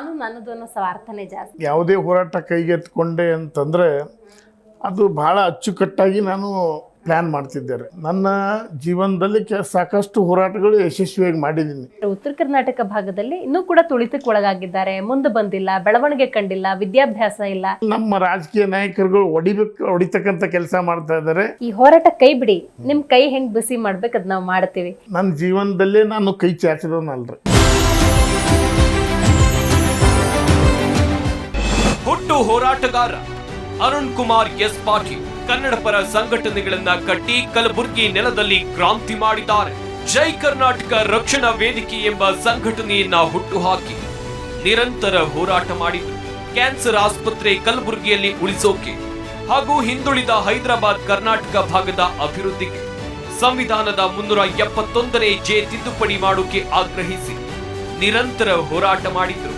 ನಾನು ನನ್ನದು ಅನ್ನೋ ಸ್ವಾರ್ಥನೇ ಜಾಸ್ತಿ. ಯಾವುದೇ ಹೋರಾಟ ಕೈಗೆತ್ತಿಕೊಂಡೆ ಅಂತಂದರೆ ಅದು ಭಾಳ ಅಚ್ಚುಕಟ್ಟಾಗಿ ನಾನು ಪ್ಲ್ಯಾನ್ ಮಾಡ್ತಿದ್ದೆ. ನನ್ನ ಜೀವನದಲ್ಲಿ ಸಾಕಷ್ಟು ಹೋರಾಟಗಳು ಯಶಸ್ವಿಯಾಗಿ ಮಾಡಿದ್ದೀನಿ. ಉತ್ತರ ಕರ್ನಾಟಕ ಭಾಗದಲ್ಲಿ ಇನ್ನೂ ಕೂಡ ತುಳಿತಕ್ಕೆ ಒಳಗಾಗಿದ್ದಾರೆ, ಮುಂದೆ ಬಂದಿಲ್ಲ, ಬೆಳವಣಿಗೆ ಕಂಡಿಲ್ಲ, ವಿದ್ಯಾಭ್ಯಾಸ ಇಲ್ಲ. ನಮ್ಮ ರಾಜಕೀಯ ನಾಯಕರುಗಳು ಹೊಡಿತಕ್ಕಂಥ ಕೆಲಸ ಮಾಡ್ತಾ ಇದ್ದಾರೆ. ಈ ಹೋರಾಟ ಕೈ ಬಿಡಿ, ನಿಮ್ ಕೈ ಹೆಂಗ್ ಬಿಸಿ ಮಾಡ್ಬೇಕು ಅದ್ ನಾವು ಮಾಡ್ತೀವಿ. ನನ್ನ ಜೀವನದಲ್ಲೇ ನಾನು ಕೈ ಚಾಚಿದವನಲ್ರಿ. ಹುಟ್ಟು ಹೋರಾಟಗಾರ ಅರುಣ್ ಕುಮಾರ್ ಎಸ್ ಪಾಟೀಲ್ ಕನ್ನಡ ಪರ ಸಂಘಟನೆಗಳನ್ನ ಕಟ್ಟಿ ಕಲಬುರಗಿ ನೆಲದಲ್ಲಿ ಕ್ರಾಂತಿ ಮಾಡಿದ್ದಾರೆ. ಜೈ ಕರ್ನಾಟಕ ರಕ್ಷಣಾ ವೇದಿಕೆ ಎಂಬ ಸಂಘಟನೆಯನ್ನ ಹುಟ್ಟುಹಾಕಿ ನಿರಂತರ ಹೋರಾಟ ಮಾಡಿದ್ರು. ಕ್ಯಾನ್ಸರ್ ಆಸ್ಪತ್ರೆ ಕಲಬುರಗಿಯಲ್ಲಿ ಉಳಿಸೋಕೆ ಹಾಗೂ ಹಿಂದುಳಿದ ಹೈದರಾಬಾದ್ ಕರ್ನಾಟಕ ಭಾಗದ ಅಭಿವೃದ್ಧಿಗೆ ಸಂವಿಧಾನದ 371ನೇ ಜೆ ತಿದ್ದುಪಡಿ ಮಾಡೋಕೆ ಆಗ್ರಹಿಸಿ ನಿರಂತರ ಹೋರಾಟ ಮಾಡಿದ್ರು.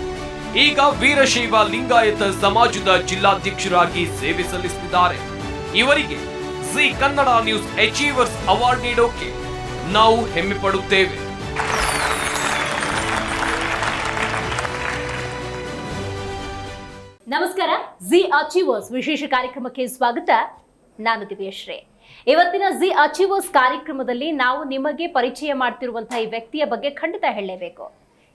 ಈಗ ವೀರಶೈವ ಲಿಂಗಾಯತ ಸಮಾಜದ ಜಿಲ್ಲಾಧ್ಯಕ್ಷರಾಗಿ ಸೇವೆ ಸಲ್ಲಿಸುತ್ತಿದ್ದಾರೆ. ಇವರಿಗೆ Zee Kannada news achievers award ನೀಡೋಕೆ ನಾವು ಹೆಮ್ಮೆ ಪಡುತ್ತೇವೆ. ನಮಸ್ಕಾರ, ಜಿ ಅಚೀವರ್ಸ್ ವಿಶೇಷ ಕಾರ್ಯಕ್ರಮಕ್ಕೆ ಸ್ವಾಗತ. ನಾನು ದಿವ್ಯಶ್ರೀ. ಇವತ್ತಿನ ಜಿ ಅಚೀವರ್ಸ್ ಕಾರ್ಯಕ್ರಮದಲ್ಲಿ ನಾವು ನಿಮಗೆ ಪರಿಚಯ ಮಾಡ್ತಿರುವಂತಹ ಈ ವ್ಯಕ್ತಿಯ ಬಗ್ಗೆ ಖಂಡಿತ ಹೇಳಲೇಬೇಕು.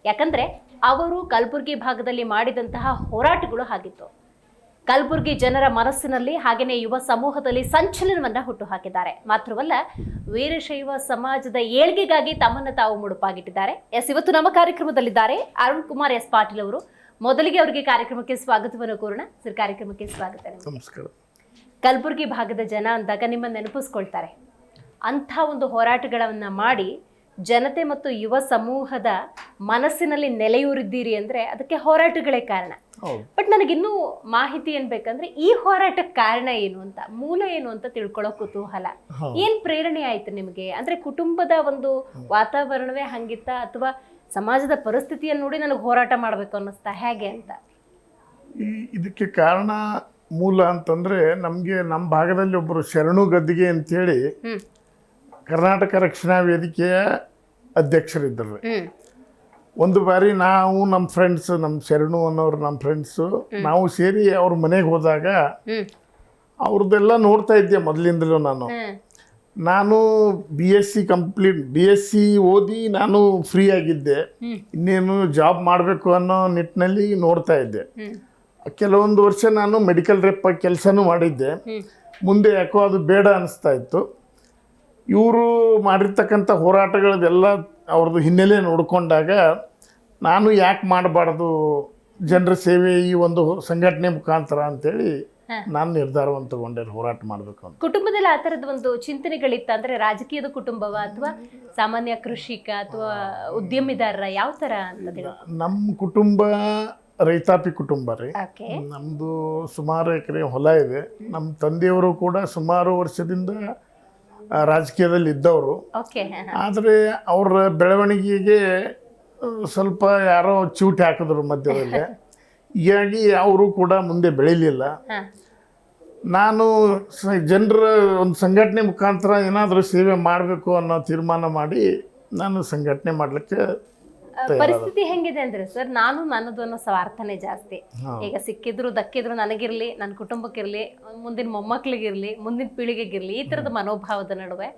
ಯಾಕಂದ್ರೆ ಅವರು ಕಲಬುರಗಿ ಭಾಗದಲ್ಲಿ ಮಾಡಿದಂತಹ ಹೋರಾಟಗಳು ಹಾಗಿತ್ತು. ಕಲಬುರಗಿ ಜನರ ಮನಸ್ಸಿನಲ್ಲಿ ಹಾಗೆಯೇ ಯುವ ಸಮೂಹದಲ್ಲಿ ಸಂಚಲನವನ್ನ ಹುಟ್ಟುಹಾಕಿದ್ದಾರೆ. ಮಾತ್ರವಲ್ಲ, ವೀರಶೈವ ಸಮಾಜದ ಏಳ್ಗೆಗಾಗಿ ತಮ್ಮನ್ನು ತಾವು ಮುಡುಪಾಗಿಟ್ಟಿದ್ದಾರೆ. ಇವತ್ತು ನಮ್ಮ ಕಾರ್ಯಕ್ರಮದಲ್ಲಿದ್ದಾರೆ ಅರುಣ್ ಕುಮಾರ್ ಎಸ್ ಪಾಟೀಲ್ ಅವರು. ಮೊದಲಿಗೆ ಅವರಿಗೆ ಕಾರ್ಯಕ್ರಮಕ್ಕೆ ಸ್ವಾಗತವನ್ನು ಕೋರೋಣ. ಸರ್, ಕಾರ್ಯಕ್ರಮಕ್ಕೆ ಸ್ವಾಗತ. ನಮಸ್ಕಾರ. ಕಲಬುರಗಿ ಭಾಗದ ಜನ ಅಂದಾಗ ನಿಮ್ಮನ್ನು ನೆನಪಿಸ್ಕೊಳ್ತಾರೆ. ಅಂಥ ಒಂದು ಹೋರಾಟಗಳನ್ನ ಮಾಡಿ ಜನತೆ ಮತ್ತು ಯುವ ಸಮೂಹದ ಮನಸ್ಸಿನಲ್ಲಿ ನೆಲೆಯೂರಿದ್ದೀರಿ ಅಂದ್ರೆ ಅದಕ್ಕೆ ಹೋರಾಟಗಳೇ ಕಾರಣ. ಬಟ್ ನನಗಿನ್ನೂ ಮಾಹಿತಿ ಏನ್ ಬೇಕಂದ್ರೆ ಈ ಹೋರಾಟಕ್ಕೆ ಕಾರಣ ಏನು ಅಂತ, ಮೂಲ ಏನು ಅಂತ ತಿಳ್ಕೊಳ್ಳೋ ಕುತೂಹಲ. ಏನ್ ಪ್ರೇರಣೆ ಆಯ್ತು ನಿಮಗೆ? ಅಂದ್ರೆ ಕುಟುಂಬದ ಒಂದು ವಾತಾವರಣವೇ ಹಂಗಿತ್ತ, ಅಥವಾ ಸಮಾಜದ ಪರಿಸ್ಥಿತಿಯನ್ನು ನೋಡಿ ನನಗೆ ಹೋರಾಟ ಮಾಡ್ಬೇಕು ಅನ್ನಿಸ್ತಾ, ಹೇಗೆ ಅಂತ? ಇದಕ್ಕೆ ಕಾರಣ ಮೂಲ ಅಂತಂದ್ರೆ, ನಮಗೆ ನಮ್ಮ ಭಾಗದಲ್ಲಿ ಒಬ್ಬರು ಶರಣು ಗದ್ದಿಗೆ ಅಂತೇಳಿ ಕರ್ನಾಟಕ ರಕ್ಷಣಾ ವೇದಿಕೆಯ ಅಧ್ಯಕ್ಷರಿದ್ದರು. ಒಂದು ಬಾರಿ ನಾವು ನಮ್ಮ ಫ್ರೆಂಡ್ಸ್, ನಮ್ಮ ಶರಣು ಅನ್ನೋರು ನಮ್ಮ ಫ್ರೆಂಡ್ಸು, ನಾವು ಸೇರಿ ಅವ್ರ ಮನೆಗೆ ಹೋದಾಗ ಅವ್ರದ್ದೆಲ್ಲ ನೋಡ್ತಾ ಇದ್ದೆ ಮೊದಲಿಂದಲೂ. ನಾನು ಬಿ ಎಸ್ ಸಿ ಓದಿ ನಾನು ಫ್ರೀ ಆಗಿದ್ದೆ. ಇನ್ನೇನು ಜಾಬ್ ಮಾಡಬೇಕು ಅನ್ನೋ ನಿಟ್ಟಿನಲ್ಲಿ ನೋಡ್ತಾ ಇದ್ದೆ. ಕೆಲವೊಂದು ವರ್ಷ ನಾನು ಮೆಡಿಕಲ್ ರೆಪ್ ಕೆಲಸನೂ ಮಾಡಿದ್ದೆ. ಮುಂದೆ ಯಾಕೋ ಅದು ಬೇಡ ಅನಿಸ್ತಾ ಇತ್ತು. ಇವರು ಮಾಡಿರ್ತಕ್ಕಂಥ ಹೋರಾಟಗಳದೆಲ್ಲ ಅವ್ರದ್ದು ಹಿನ್ನೆಲೆ ನೋಡಿಕೊಂಡಾಗ ನಾನು ಯಾಕೆ ಮಾಡಬಾರ್ದು ಜನರ ಸೇವೆ ಈ ಒಂದು ಸಂಘಟನೆ ಮುಖಾಂತರ ಅಂತೇಳಿ ನಾನು ನಿರ್ಧಾರವನ್ನು ತಗೊಂಡೆ, ಹೋರಾಟ ಮಾಡಬೇಕು ಅಂತ. ಕುಟುಂಬದಲ್ಲಿ ಆ ಥರದ ಒಂದು ಚಿಂತನೆಗಳಿತ್ತ? ಅಂದರೆ ರಾಜಕೀಯದ ಕುಟುಂಬವ ಅಥವಾ ಸಾಮಾನ್ಯ ಕೃಷಿಕ ಅಥವಾ ಉದ್ಯಮಿದಾರರ, ಯಾವ ಥರ ಅಂತ? ನಮ್ಮ ಕುಟುಂಬ ರೈತಾಪಿ ಕುಟುಂಬ ರೀ. ನಮ್ಮದು ಸುಮಾರು ಎಕರೆ ಹೊಲ ಇದೆ. ನಮ್ಮ ತಂದೆಯವರು ಕೂಡ ಸುಮಾರು ವರ್ಷದಿಂದ ರಾಜಕೀಯದಲ್ಲಿ ಇದ್ದವರು. ಆದರೆ ಅವರ ಬೆಳವಣಿಗೆಗೆ ಸ್ವಲ್ಪ ಯಾರೋ ಚೂಟಿ ಹಾಕಿದ್ರು ಮಧ್ಯದಲ್ಲಿ. ಹೀಗಾಗಿ ಅವರು ಕೂಡ ಮುಂದೆ ಬೆಳೀಲಿಲ್ಲ. ನಾನು ಜನರ ಒಂದು ಸಂಘಟನೆ ಮುಖಾಂತರ ಏನಾದರೂ ಸೇವೆ ಮಾಡಬೇಕು ಅನ್ನೋ ತೀರ್ಮಾನ ಮಾಡಿ ನಾನು ಸಂಘಟನೆ ಮಾಡಲಿಕ್ಕೆ. ಪರಿಸ್ಥಿತಿ ಹೆಂಗಿದೆ ಅಂದ್ರೆ ಸರ್, ನಾನು ನನ್ನದು ಅನ್ನೋ ಸ್ವಾರ್ಥನೇ ಜಾಸ್ತಿ. ಈಗ ಸಿಕ್ಕಿದ್ರು ದಕ್ಕಿದ್ರು ನನಗಿರ್ಲಿ, ನನ್ನ ಕುಟುಂಬಕ್ಕಿರ್ಲಿ, ಮುಂದಿನ ಮೊಮ್ಮಕ್ಳಿಗಿರ್ಲಿ, ಮುಂದಿನ ಪೀಳಿಗೆಗಿರ್ಲಿ, ಈ ತರದ ಮನೋಭಾವದ ನಡುವೆ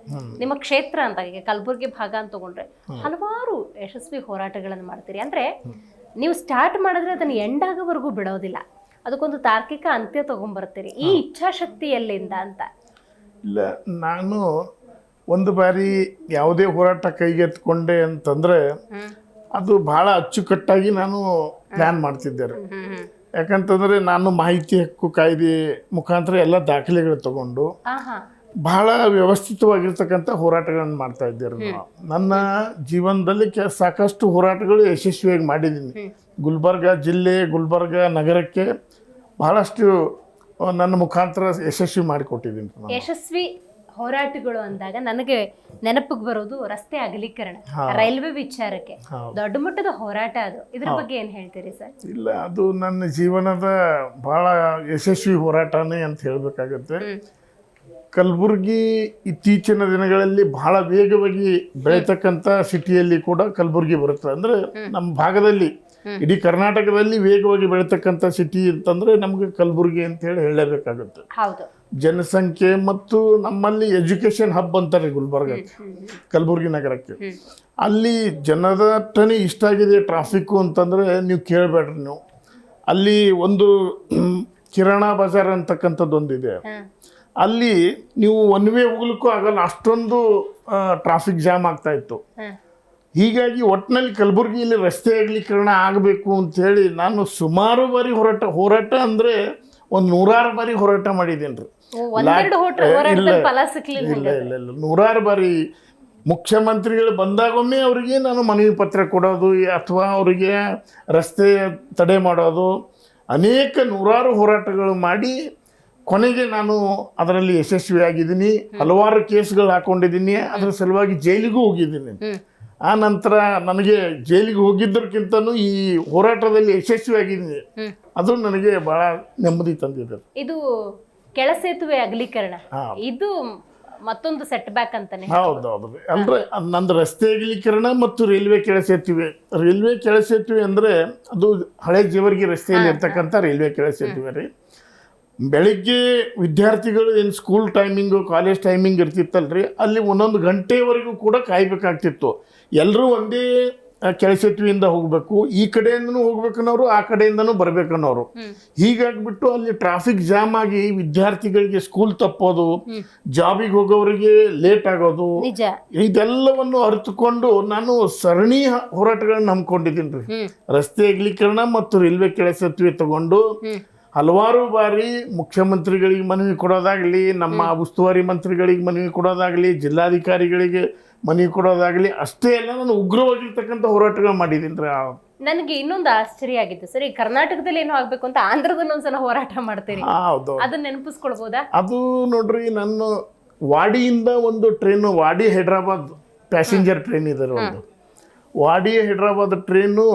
ನಿಮ್ಮ ಕ್ಷೇತ್ರ ಅಂತ ಈಗ ಕಲಬುರಗಿ ಭಾಗ ಅಂತ ತಗೊಂಡ್ರೆ ಹಲವಾರು ಯಶಸ್ವಿ ಹೋರಾಟಗಳನ್ನು ಮಾಡ್ತೀರಿ. ಅಂದ್ರೆ ನೀವು ಸ್ಟಾರ್ಟ್ ಮಾಡಿದ್ರೆ ಅದನ್ನ ಎಂಡ್ ಆಗೋವರೆಗೂ ಬಿಡೋದಿಲ್ಲ, ಅದಕ್ಕೊಂದು ತಾರ್ಕಿಕ ಅಂತ್ಯ ತಗೊಂಡ್ಬರ್ತೀರಿ. ಈ ಇಚ್ಛಾಶಕ್ತಿ ಎಲ್ಲಿಂದ ಅಂತ? ಇಲ್ಲ, ನಾನು ಒಂದು ಬಾರಿ ಯಾವುದೇ ಹೋರಾಟ ಕೈಗೆತ್ತಿಕೊಂಡೆ ಅಂತಂದ್ರೆ ಅದು ಭಾಳ ಅಚ್ಚುಕಟ್ಟಾಗಿ ನಾನು ಪ್ಲ್ಯಾನ್ ಮಾಡ್ತಿದ್ದೆ. ಯಾಕಂತಂದರೆ ನಾನು ಮಾಹಿತಿ ಹಕ್ಕು ಕಾಯ್ದೆ ಮುಖಾಂತರ ಎಲ್ಲ ದಾಖಲೆಗಳು ತಗೊಂಡು ಬಹಳ ವ್ಯವಸ್ಥಿತವಾಗಿರ್ತಕ್ಕಂಥ ಹೋರಾಟಗಳನ್ನು ಮಾಡ್ತಾ ಇದ್ದೇವೆ. ನನ್ನ ಜೀವನದಲ್ಲಿ ಸಾಕಷ್ಟು ಹೋರಾಟಗಳು ಯಶಸ್ವಿಯಾಗಿ ಮಾಡಿದ್ದೀನಿ. ಗುಲ್ಬರ್ಗ ಜಿಲ್ಲೆ, ಗುಲ್ಬರ್ಗ ನಗರಕ್ಕೆ ಬಹಳಷ್ಟು ನನ್ನ ಮುಖಾಂತರ ಯಶಸ್ವಿ ಮಾಡಿಕೊಟ್ಟಿದ್ದೀನಿ. ಯಶಸ್ವಿ ಹೋರಾಟಗಳು ಅಂದಾಗ ನನಗೆ ನೆನಪಿಗೆ ಬರೋದು ರಸ್ತೆ ಅಗಲೀಕರಣ, ರೈಲ್ವೆ ವಿಚಾರಕ್ಕೆ ದೊಡ್ಡ ಮಟ್ಟದ ಹೋರಾಟ. ಅದು ಇದ್ರ ಬಗ್ಗೆ ಏನ್ ಹೇಳ್ತೀರಿ ಸರ್? ಇಲ್ಲ, ಅದು ನನ್ನ ಜೀವನದ ಬಹಳ ಯಶಸ್ವಿ ಹೋರಾಟನೇ ಅಂತ ಹೇಳಬೇಕಾಗುತ್ತೆ. ಕಲಬುರಗಿ ಇತ್ತೀಚಿನ ದಿನಗಳಲ್ಲಿ ಬಹಳ ವೇಗವಾಗಿ ಬೆಳೀತಕ್ಕಂಥ ಸಿಟಿಯಲ್ಲಿ ಕೂಡ ಕಲಬುರಗಿ ಬರುತ್ತೆ. ಅಂದರೆ ನಮ್ಮ ಭಾಗದಲ್ಲಿ ಇಡೀ ಕರ್ನಾಟಕದಲ್ಲಿ ವೇಗವಾಗಿ ಬೆಳೀತಕ್ಕಂಥ ಸಿಟಿ ಅಂತಂದ್ರೆ ನಮ್ಗೆ ಕಲಬುರಗಿ ಅಂತ ಹೇಳಿ ಹೇಳಲೇಬೇಕಾಗುತ್ತೆ. ಹೌದು. ಜನಸಂಖ್ಯೆ ಮತ್ತು ನಮ್ಮಲ್ಲಿ ಎಜುಕೇಶನ್ ಹಬ್ ಅಂತಾರೆ ಗುಲ್ಬರ್ಗ, ಕಲಬುರಗಿ ನಗರಕ್ಕೆ. ಅಲ್ಲಿ ಜನದಟ್ಟನೆ ಇಷ್ಟ ಆಗಿದೆ ಟ್ರಾಫಿಕ್ಕು ಅಂತಂದ್ರೆ ನೀವು ಕೇಳಬೇಡ್ರಿ. ನೀವು ಅಲ್ಲಿ ಒಂದು ಕಿರಾಣ ಬಜಾರ್ ಅಂತಕ್ಕಂಥದ್ದು ಒಂದಿದೆ. ಅಲ್ಲಿ ನೀವು ಒನ್ ವೇ ಹೋಗ್ಲಿಕ್ಕೂ ಆಗಲ್ಲ, ಅಷ್ಟೊಂದು ಟ್ರಾಫಿಕ್ ಜಾಮ್ ಆಗ್ತಾ ಇತ್ತು. ಹೀಗಾಗಿ ಒಟ್ಟಿನಲ್ಲಿ ಕಲಬುರಗಿಯಲ್ಲಿ ರಸ್ತೆ ಅಗಲೀಕರಣ ಆಗಬೇಕು ಅಂತೇಳಿ ನಾನು ಸುಮಾರು ಬಾರಿ ಹೋರಾಟ ಅಂದರೆ ಒಂದು 100 ಬಾರಿ ಹೋರಾಟ ಮಾಡಿದ್ದೇನೆ ರೀ. ಇಲ್ಲ 100 ಬಾರಿ ಮುಖ್ಯಮಂತ್ರಿಗಳು ಬಂದಾಗೊಮ್ಮೆ ಅವರಿಗೆ ನಾನು ಮನವಿ ಪತ್ರ ಕೊಡೋದು ಅಥವಾ ಅವರಿಗೆ ರಸ್ತೆ ತಡೆ ಮಾಡೋದು, ಅನೇಕ 100 ಹೋರಾಟಗಳು ಮಾಡಿ ಕೊನೆಗೆ ನಾನು ಅದರಲ್ಲಿ ಯಶಸ್ವಿಯಾಗಿದ್ದೀನಿ. ಹಲವಾರು ಕೇಸ್ಗಳು ಹಾಕೊಂಡಿದ್ದೀನಿ, ಅದರ ಸಲುವಾಗಿ ಜೈಲಿಗೂ ಹೋಗಿದ್ದೀನಿ. ಆ ನಂತರ ನನಗೆ ಜೈಲಿಗೆ ಹೋಗಿದ್ದಕ್ಕಿಂತನೂ ಈ ಹೋರಾಟದಲ್ಲಿ ಯಶಸ್ವಿಯಾಗಿದ್ದೀನಿ. ಅದು ನನಗೆ ಬಹಳ ನೆಮ್ಮದಿ ತಂದಿದೆ. ಇದು ಕೆಳಸೇತುವೆ ಅಗಲೀಕರಣ ಇದು ಮತ್ತೊಂದು ಸೆಟ್ ಬ್ಯಾಕ್ ಅಂತಾನೆ. ಹೌದೌದು. ಅಂದ್ರೆ ನಂದು ರಸ್ತೆ ಅಗಲೀಕರಣ ಮತ್ತು ರೈಲ್ವೆ ಕೆಳಸೇತುವೆ. ರೈಲ್ವೆ ಕೆಳಸೇತುವೆ ಅಂದ್ರೆ ಅದು ಹಳೆ ಜೇವರ್ಗಿ ರಸ್ತೆಯಲ್ಲಿ ಇರ್ತಕ್ಕಂಥ ರೈಲ್ವೆ ಕೆಳಸೇತುವೆ ರೀ. ಬೆಳಿಗ್ಗೆ ವಿದ್ಯಾರ್ಥಿಗಳು ಏನು ಸ್ಕೂಲ್ ಟೈಮಿಂಗು ಕಾಲೇಜ್ ಟೈಮಿಂಗ್ ಇರ್ತಿತ್ತಲ್ರಿ, ಅಲ್ಲಿ 1 ಗಂಟೆವರೆಗೂ ಕೂಡ ಕಾಯ್ಬೇಕಾಗ್ತಿತ್ತು. ಎಲ್ಲರೂ ಒಂದೇ ಕೆಳಸೇತುವೆಯಿಂದ ಹೋಗಬೇಕು, ಈ ಕಡೆಯಿಂದನೂ ಹೋಗ್ಬೇಕನ್ನೋರು ಆ ಕಡೆಯಿಂದನೂ ಬರ್ಬೇಕನ್ನೋರು. ಹೀಗಾಗ್ಬಿಟ್ಟು ಅಲ್ಲಿ ಟ್ರಾಫಿಕ್ ಜಾಮ್ ಆಗಿ ವಿದ್ಯಾರ್ಥಿಗಳಿಗೆ ಸ್ಕೂಲ್ ತಪ್ಪೋದು, ಜಾಬಿಗೆ ಹೋಗೋರಿಗೆ ಲೇಟ್ ಆಗೋದು, ಇದೆಲ್ಲವನ್ನು ಅರಿತುಕೊಂಡು ನಾನು ಸರಣಿ ಹೋರಾಟಗಳನ್ನ ಹಮ್ಮಿಕೊಂಡಿದ್ದೀನಿ ರೀ. ರಸ್ತೆ ಅಗಲೀಕರಣ ಮತ್ತು ರೈಲ್ವೆ ಕೆಳಸೇತುವೆ ತಗೊಂಡು ಹಲವಾರು ಬಾರಿ ಮುಖ್ಯಮಂತ್ರಿಗಳಿಗೆ ಮನವಿ ಕೊಡೋದಾಗಲಿ, ನಮ್ಮ ಉಸ್ತುವಾರಿ ಮಂತ್ರಿಗಳಿಗೆ ಮನವಿ ಕೊಡೋದಾಗಲಿ, ಜಿಲ್ಲಾಧಿಕಾರಿಗಳಿಗೆ ಮನವಿ ಕೊಡೋದಾಗಲಿ, ಅಷ್ಟೇ ಅಲ್ಲ ನಾನು ಉಗ್ರವಾಗಿರ್ತಕ್ಕಂಥ ಹೋರಾಟಗಳು ಮಾಡಿದ್ದೀನಿ ರೀ. ನನಗೆ ಇನ್ನೊಂದು ಆಶ್ಚರ್ಯ ಆಗಿತ್ತು ಸರ್, ಈ ಕರ್ನಾಟಕದಲ್ಲಿ ಏನೋ ಆಗ್ಬೇಕು ಅಂತ ಆಂಧ್ರದಲ್ಲಿ ಒಂದ್ಸಲ ಹೋರಾಟ ಮಾಡ್ತೀರಿ, ಹೌದು, ಅದನ್ನ ನೆನಪಿಸ್ಕೊಳ್ಬೋದಾ? ಅದು ನೋಡ್ರಿ, ನಾನು ವಾಡಿಯಿಂದ ಒಂದು ಟ್ರೈನು, ವಾಡಿ ಹೈದ್ರಾಬಾದ್ ಪ್ಯಾಸೆಂಜರ್ ಟ್ರೈನ್ ಇದೆ ಒಂದು. ವಾಡಿ ಹೈದ್ರಾಬಾದ್ ಟ್ರೈನು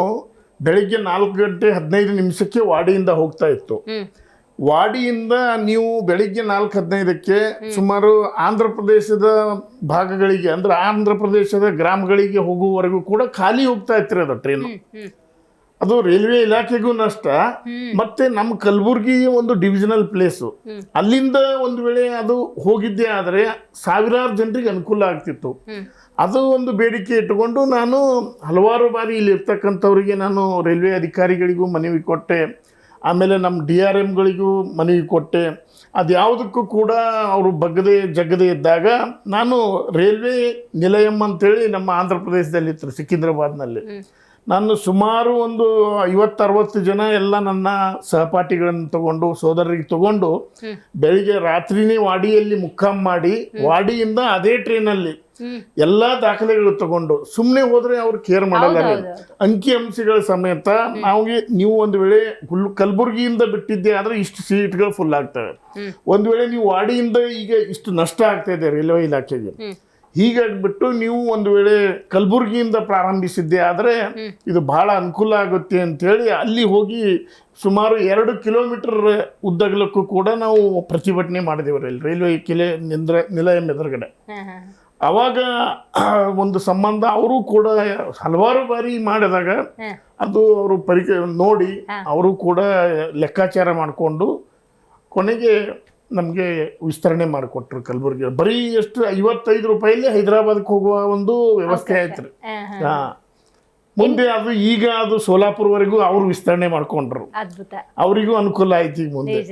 ಬೆಳಿಗ್ಗೆ 4:15 ವಾಡಿಯಿಂದ ಹೋಗ್ತಾ ಇತ್ತು. ವಾಡಿಯಿಂದ ನೀವು ಬೆಳಿಗ್ಗೆ 4:15 ಸುಮಾರು ಆಂಧ್ರ ಪ್ರದೇಶದ ಭಾಗಗಳಿಗೆ, ಅಂದ್ರೆ ಆಂಧ್ರ ಪ್ರದೇಶದ ಗ್ರಾಮಗಳಿಗೆ ಹೋಗುವವರೆಗೂ ಕೂಡ ಖಾಲಿ ಹೋಗ್ತಾ ಇತ್ತು ಅದು ಟ್ರೈನು. ಅದು ರೈಲ್ವೆ ಇಲಾಖೆಗೂ ನಷ್ಟ, ಮತ್ತೆ ನಮ್ಮ ಕಲಬುರ್ಗಿ ಒಂದು ಡಿವಿಷನಲ್ ಪ್ಲೇಸು. ಅಲ್ಲಿಂದ ಒಂದು ವೇಳೆ ಅದು ಹೋಗಿದ್ದೆ ಆದರೆ ಸಾವಿರಾರು ಜನರಿಗೆ ಅನುಕೂಲ ಆಗ್ತಿತ್ತು. ಅದು ಒಂದು ಬೇಡಿಕೆ ಇಟ್ಟುಕೊಂಡು ನಾನು ಹಲವಾರು ಬಾರಿ ಇಲ್ಲಿ ಇರ್ತಕ್ಕಂಥವ್ರಿಗೆ ನಾನು ರೈಲ್ವೆ ಅಧಿಕಾರಿಗಳಿಗೂ ಮನವಿ ಕೊಟ್ಟೆ, ಆಮೇಲೆ ನಮ್ಮ DRMಗಳಿಗೂ ಮನವಿ ಕೊಟ್ಟೆ. ಅದು ಯಾವುದಕ್ಕೂ ಕೂಡ ಅವರು ಜಗ್ಗದೆ ಇದ್ದಾಗ ನಾನು ರೈಲ್ವೆ ನಿಲಯಂ ಅಂತೇಳಿ ನಮ್ಮ ಆಂಧ್ರ ಪ್ರದೇಶದಲ್ಲಿ ಇತ್ತು, ಸಿಕಿಂದ್ರಾಬಾದ್ನಲ್ಲಿ. ನಾನು ಸುಮಾರು ಒಂದು 50-60 ಜನ ಎಲ್ಲ ನನ್ನ ಸಹಪಾಠಿಗಳನ್ನು ತಗೊಂಡು, ಸೋದರರಿಗೆ ತಗೊಂಡು ಬೆಳಿಗ್ಗೆ ರಾತ್ರಿನೇ ವಾಡಿಯಲ್ಲಿ ಮುಕ್ಕಾಂ ಮಾಡಿ, ವಾಡಿಯಿಂದ ಅದೇ ಟ್ರೈನಲ್ಲಿ ಎಲ್ಲ ದಾಖಲೆಗಳು ತಗೊಂಡು, ಸುಮ್ಮನೆ ಹೋದ್ರೆ ಅವ್ರು ಕೇರ್ ಮಾಡಲ್ಲ. ಅಂಕಿ ಅಂಶಗಳ ಸಮೇತ ನೀವು ಒಂದು ವೇಳೆ ಕಲಬುರ್ಗಿಯಿಂದ ಬಿಟ್ಟಿದ್ದೆ ಆದ್ರೆ ಇಷ್ಟು ಸೀಟ್ಗಳು ಫುಲ್ ಆಗ್ತವೆ, ಒಂದು ವೇಳೆ ನೀವು ವಾಡಿಯಿಂದ ಈಗ ಇಷ್ಟು ನಷ್ಟ ಆಗ್ತಾ ಇದೆ ರೈಲ್ವೆ ಇಲಾಖೆಗೆ, ಹೀಗಾಗ್ಬಿಟ್ಟು ನೀವು ಒಂದು ವೇಳೆ ಕಲಬುರ್ಗಿಯಿಂದ ಪ್ರಾರಂಭಿಸಿದ್ದೆ ಆದರೆ ಇದು ಬಹಳ ಅನುಕೂಲ ಆಗುತ್ತೆ ಅಂತೇಳಿ ಅಲ್ಲಿ ಹೋಗಿ ಸುಮಾರು 2 ಕಿಲೋಮೀಟರ್ ಉದ್ದಗಲಕ್ಕೂ ಕೂಡ ನಾವು ಪ್ರತಿಭಟನೆ ಮಾಡಿದೆವು ರೈಲ್ವೆ ನಿಲಯಂ ಎದುರುಗಡೆ. ಅವಾಗ ಒಂದು ಸಂಬಂಧ ಅವರು ಕೂಡ ಹಲವಾರು ಬಾರಿ ಮಾಡಿದಾಗ ಅದು ಅವರು ನೋಡಿ ಅವರು ಕೂಡ ಲೆಕ್ಕಾಚಾರ ಮಾಡಿಕೊಂಡು ಕೊನೆಗೆ ನಮಗೆ ವಿಸ್ತರಣೆ ಮಾಡಿಕೊಟ್ರು ಕಲಬುರ್ಗಿ. ಬರೀ ಎಷ್ಟು 55 ರೂಪಾಯಿಲಿ ಹೈದರಾಬಾದ್ಗೆ ಹೋಗುವ ಒಂದು ವ್ಯವಸ್ಥೆ ಆಯ್ತು ರೀ. ಮುಂದೆ ಅದು ಈಗ ಅದು ಸೋಲಾಪುರ್ವರೆಗೂ ಅವರು ವಿಸ್ತರಣೆ ಮಾಡ್ಕೊಂಡ್ರು, ಅವರಿಗೂ ಅನುಕೂಲ ಆಯ್ತು ಈಗ ಮುಂದೆ.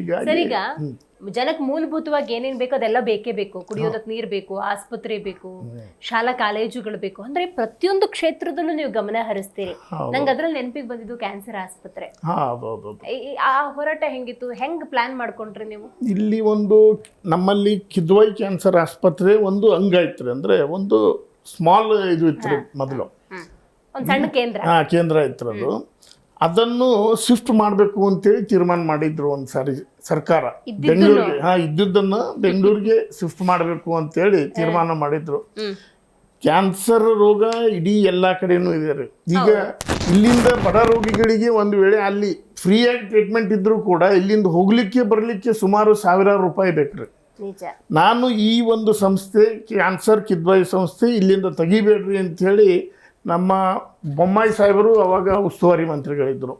ಈಗ ಜನಕ್ಕೆ ಮೂಲಭೂತವಾಗಿ ಏನೇನ್ ಬೇಕು ಅದೆಲ್ಲ ಬೇಕೇ ಬೇಕು. ಕುಡಿಯೋದಕ್ಕೆ ನೀರು ಬೇಕು, ಆಸ್ಪತ್ರೆ ಬೇಕು, ಶಾಲಾ ಕಾಲೇಜುಗಳು ಬೇಕು, ಅಂದ್ರೆ ಪ್ರತಿಯೊಂದು ಕ್ಷೇತ್ರದಲ್ಲೂ ನೀವು ಗಮನ ಹರಿಸ್ತೀರಿ. ನಂಗೆ ಅದ್ರಲ್ಲಿ ನೆನಪಿಗೆ ಬಂದಿದ್ದು ಕ್ಯಾನ್ಸರ್ ಆಸ್ಪತ್ರೆ. ಆ ಹೋರಾಟ ಹೆಂಗಿತ್ತು, ಹೆಂಗ್ ಪ್ಲಾನ್ ಮಾಡ್ಕೊಂಡ್ರಿ ನೀವು? ಇಲ್ಲಿ ಒಂದು ನಮ್ಮಲ್ಲಿ ಕಿದ್ವಾಯಿ ಕ್ಯಾನ್ಸರ್ ಆಸ್ಪತ್ರೆ ಒಂದು ಅಂಗ ಇತ್ತು, ಅಂದ್ರೆ ಒಂದು ಸ್ಮಾಲ್ ಇದು ಇತ್ತು ಮೊದಲು, ಒಂದು ಸಣ್ಣ ಕೇಂದ್ರ ಇತ್ತು. ಅದು ಅದನ್ನು ಶಿಫ್ಟ್ ಮಾಡಬೇಕು ಅಂತೇಳಿ ತೀರ್ಮಾನ ಮಾಡಿದ್ರು ಒಂದು ಸಾರಿ ಸರ್ಕಾರ. ಬೆಂಗಳೂರಿಗೆ ಇದ್ದಿದ್ದನ್ನು ಬೆಂಗಳೂರಿಗೆ ಶಿಫ್ಟ್ ಮಾಡಬೇಕು ಅಂತೇಳಿ ತೀರ್ಮಾನ ಮಾಡಿದ್ರು. ಕ್ಯಾನ್ಸರ್ ರೋಗ ಇಡೀ ಎಲ್ಲ ಕಡೆನೂ ಇದೆ ರೀ. ಈಗ ಇಲ್ಲಿಂದ ಬಡ ರೋಗಿಗಳಿಗೆ ಒಂದು ವೇಳೆ ಅಲ್ಲಿ ಫ್ರೀಯಾಗಿ ಟ್ರೀಟ್ಮೆಂಟ್ ಇದ್ರೂ ಕೂಡ ಇಲ್ಲಿಂದ ಹೋಗ್ಲಿಕ್ಕೆ ಬರಲಿಕ್ಕೆ ಸುಮಾರು 1000 ರೂಪಾಯಿ ಬೇಕ್ರಿ. ನಾನು ಈ ಒಂದು ಸಂಸ್ಥೆ ಕ್ಯಾನ್ಸರ್ ಕಿದ್ವಾಯಿ ಸಂಸ್ಥೆ ಇಲ್ಲಿಂದ ತೆಗಿಬೇಡ್ರಿ ಅಂಥೇಳಿ ನಮ್ಮ ಬೊಮ್ಮಾಯಿ ಸಾಹೇಬರು ಅವಾಗ ಉಸ್ತುವಾರಿ ಮಂತ್ರಿಗಳಿದ್ರು.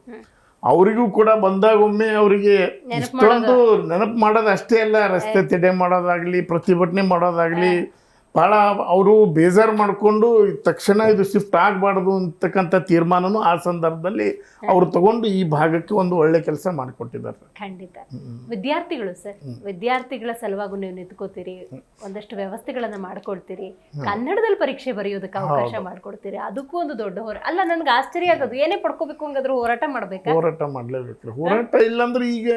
ಅವರಿಗೂ ಕೂಡ ಬಂದಾಗೊಮ್ಮೆ ಅವರಿಗೆ ಇಷ್ಟೊಂದು ನೆನಪು ಮಾಡೋದು ಅಷ್ಟೇ ಅಲ್ಲ, ರಸ್ತೆ ತಡೆ ಮಾಡೋದಾಗ್ಲಿ, ಪ್ರತಿಭಟನೆ ಮಾಡೋದಾಗ್ಲಿ, ಭಾಳ ಅವರು ಬೇಜಾರು ಮಾಡಿಕೊಂಡು ತಕ್ಷಣ ಇದು ಶಿಫ್ಟ್ ಆಗಬಾರ್ದು ಅಂತಕ್ಕಂಥ ತೀರ್ಮಾನನೂ ಆ ಸಂದರ್ಭದಲ್ಲಿ ಅವರು ತಗೊಂಡು ಈ ಭಾಗಕ್ಕೆ ಒಂದು ಒಳ್ಳೆ ಕೆಲಸ ಮಾಡಿಕೊಟ್ಟಿದ್ದಾರೆ. ಖಂಡಿತ. ವಿದ್ಯಾರ್ಥಿಗಳು ಸರ್, ವಿದ್ಯಾರ್ಥಿಗಳ ಸಲುವಾಗಿ ನೀವು ನಿಂತ್ಕೋತೀರಿ, ಒಂದಷ್ಟು ವ್ಯವಸ್ಥೆಗಳನ್ನ ಮಾಡ್ಕೊಡ್ತೀರಿ, ಕನ್ನಡದಲ್ಲಿ ಪರೀಕ್ಷೆ ಬರೆಯೋದಕ್ಕೆ ಅವಕಾಶ ಮಾಡ್ಕೊಡ್ತೀರಿ, ಅದಕ್ಕೂ ಒಂದು ದೊಡ್ಡ ಹೋರಾಟ ಅಲ್ಲ. ನನ್ಗೆ ಆಶ್ಚರ್ಯ ಆಗೋದು, ಏನೇ ಪಡ್ಕೋಬೇಕು ಹಂಗಾದ್ರೂ ಹೋರಾಟ ಮಾಡ್ಬೇಕಾ? ಹೋರಾಟ ಮಾಡ್ಲೇಬೇಕ್ರಿ. ಹೋರಾಟ ಇಲ್ಲಾಂದ್ರೆ ಈಗ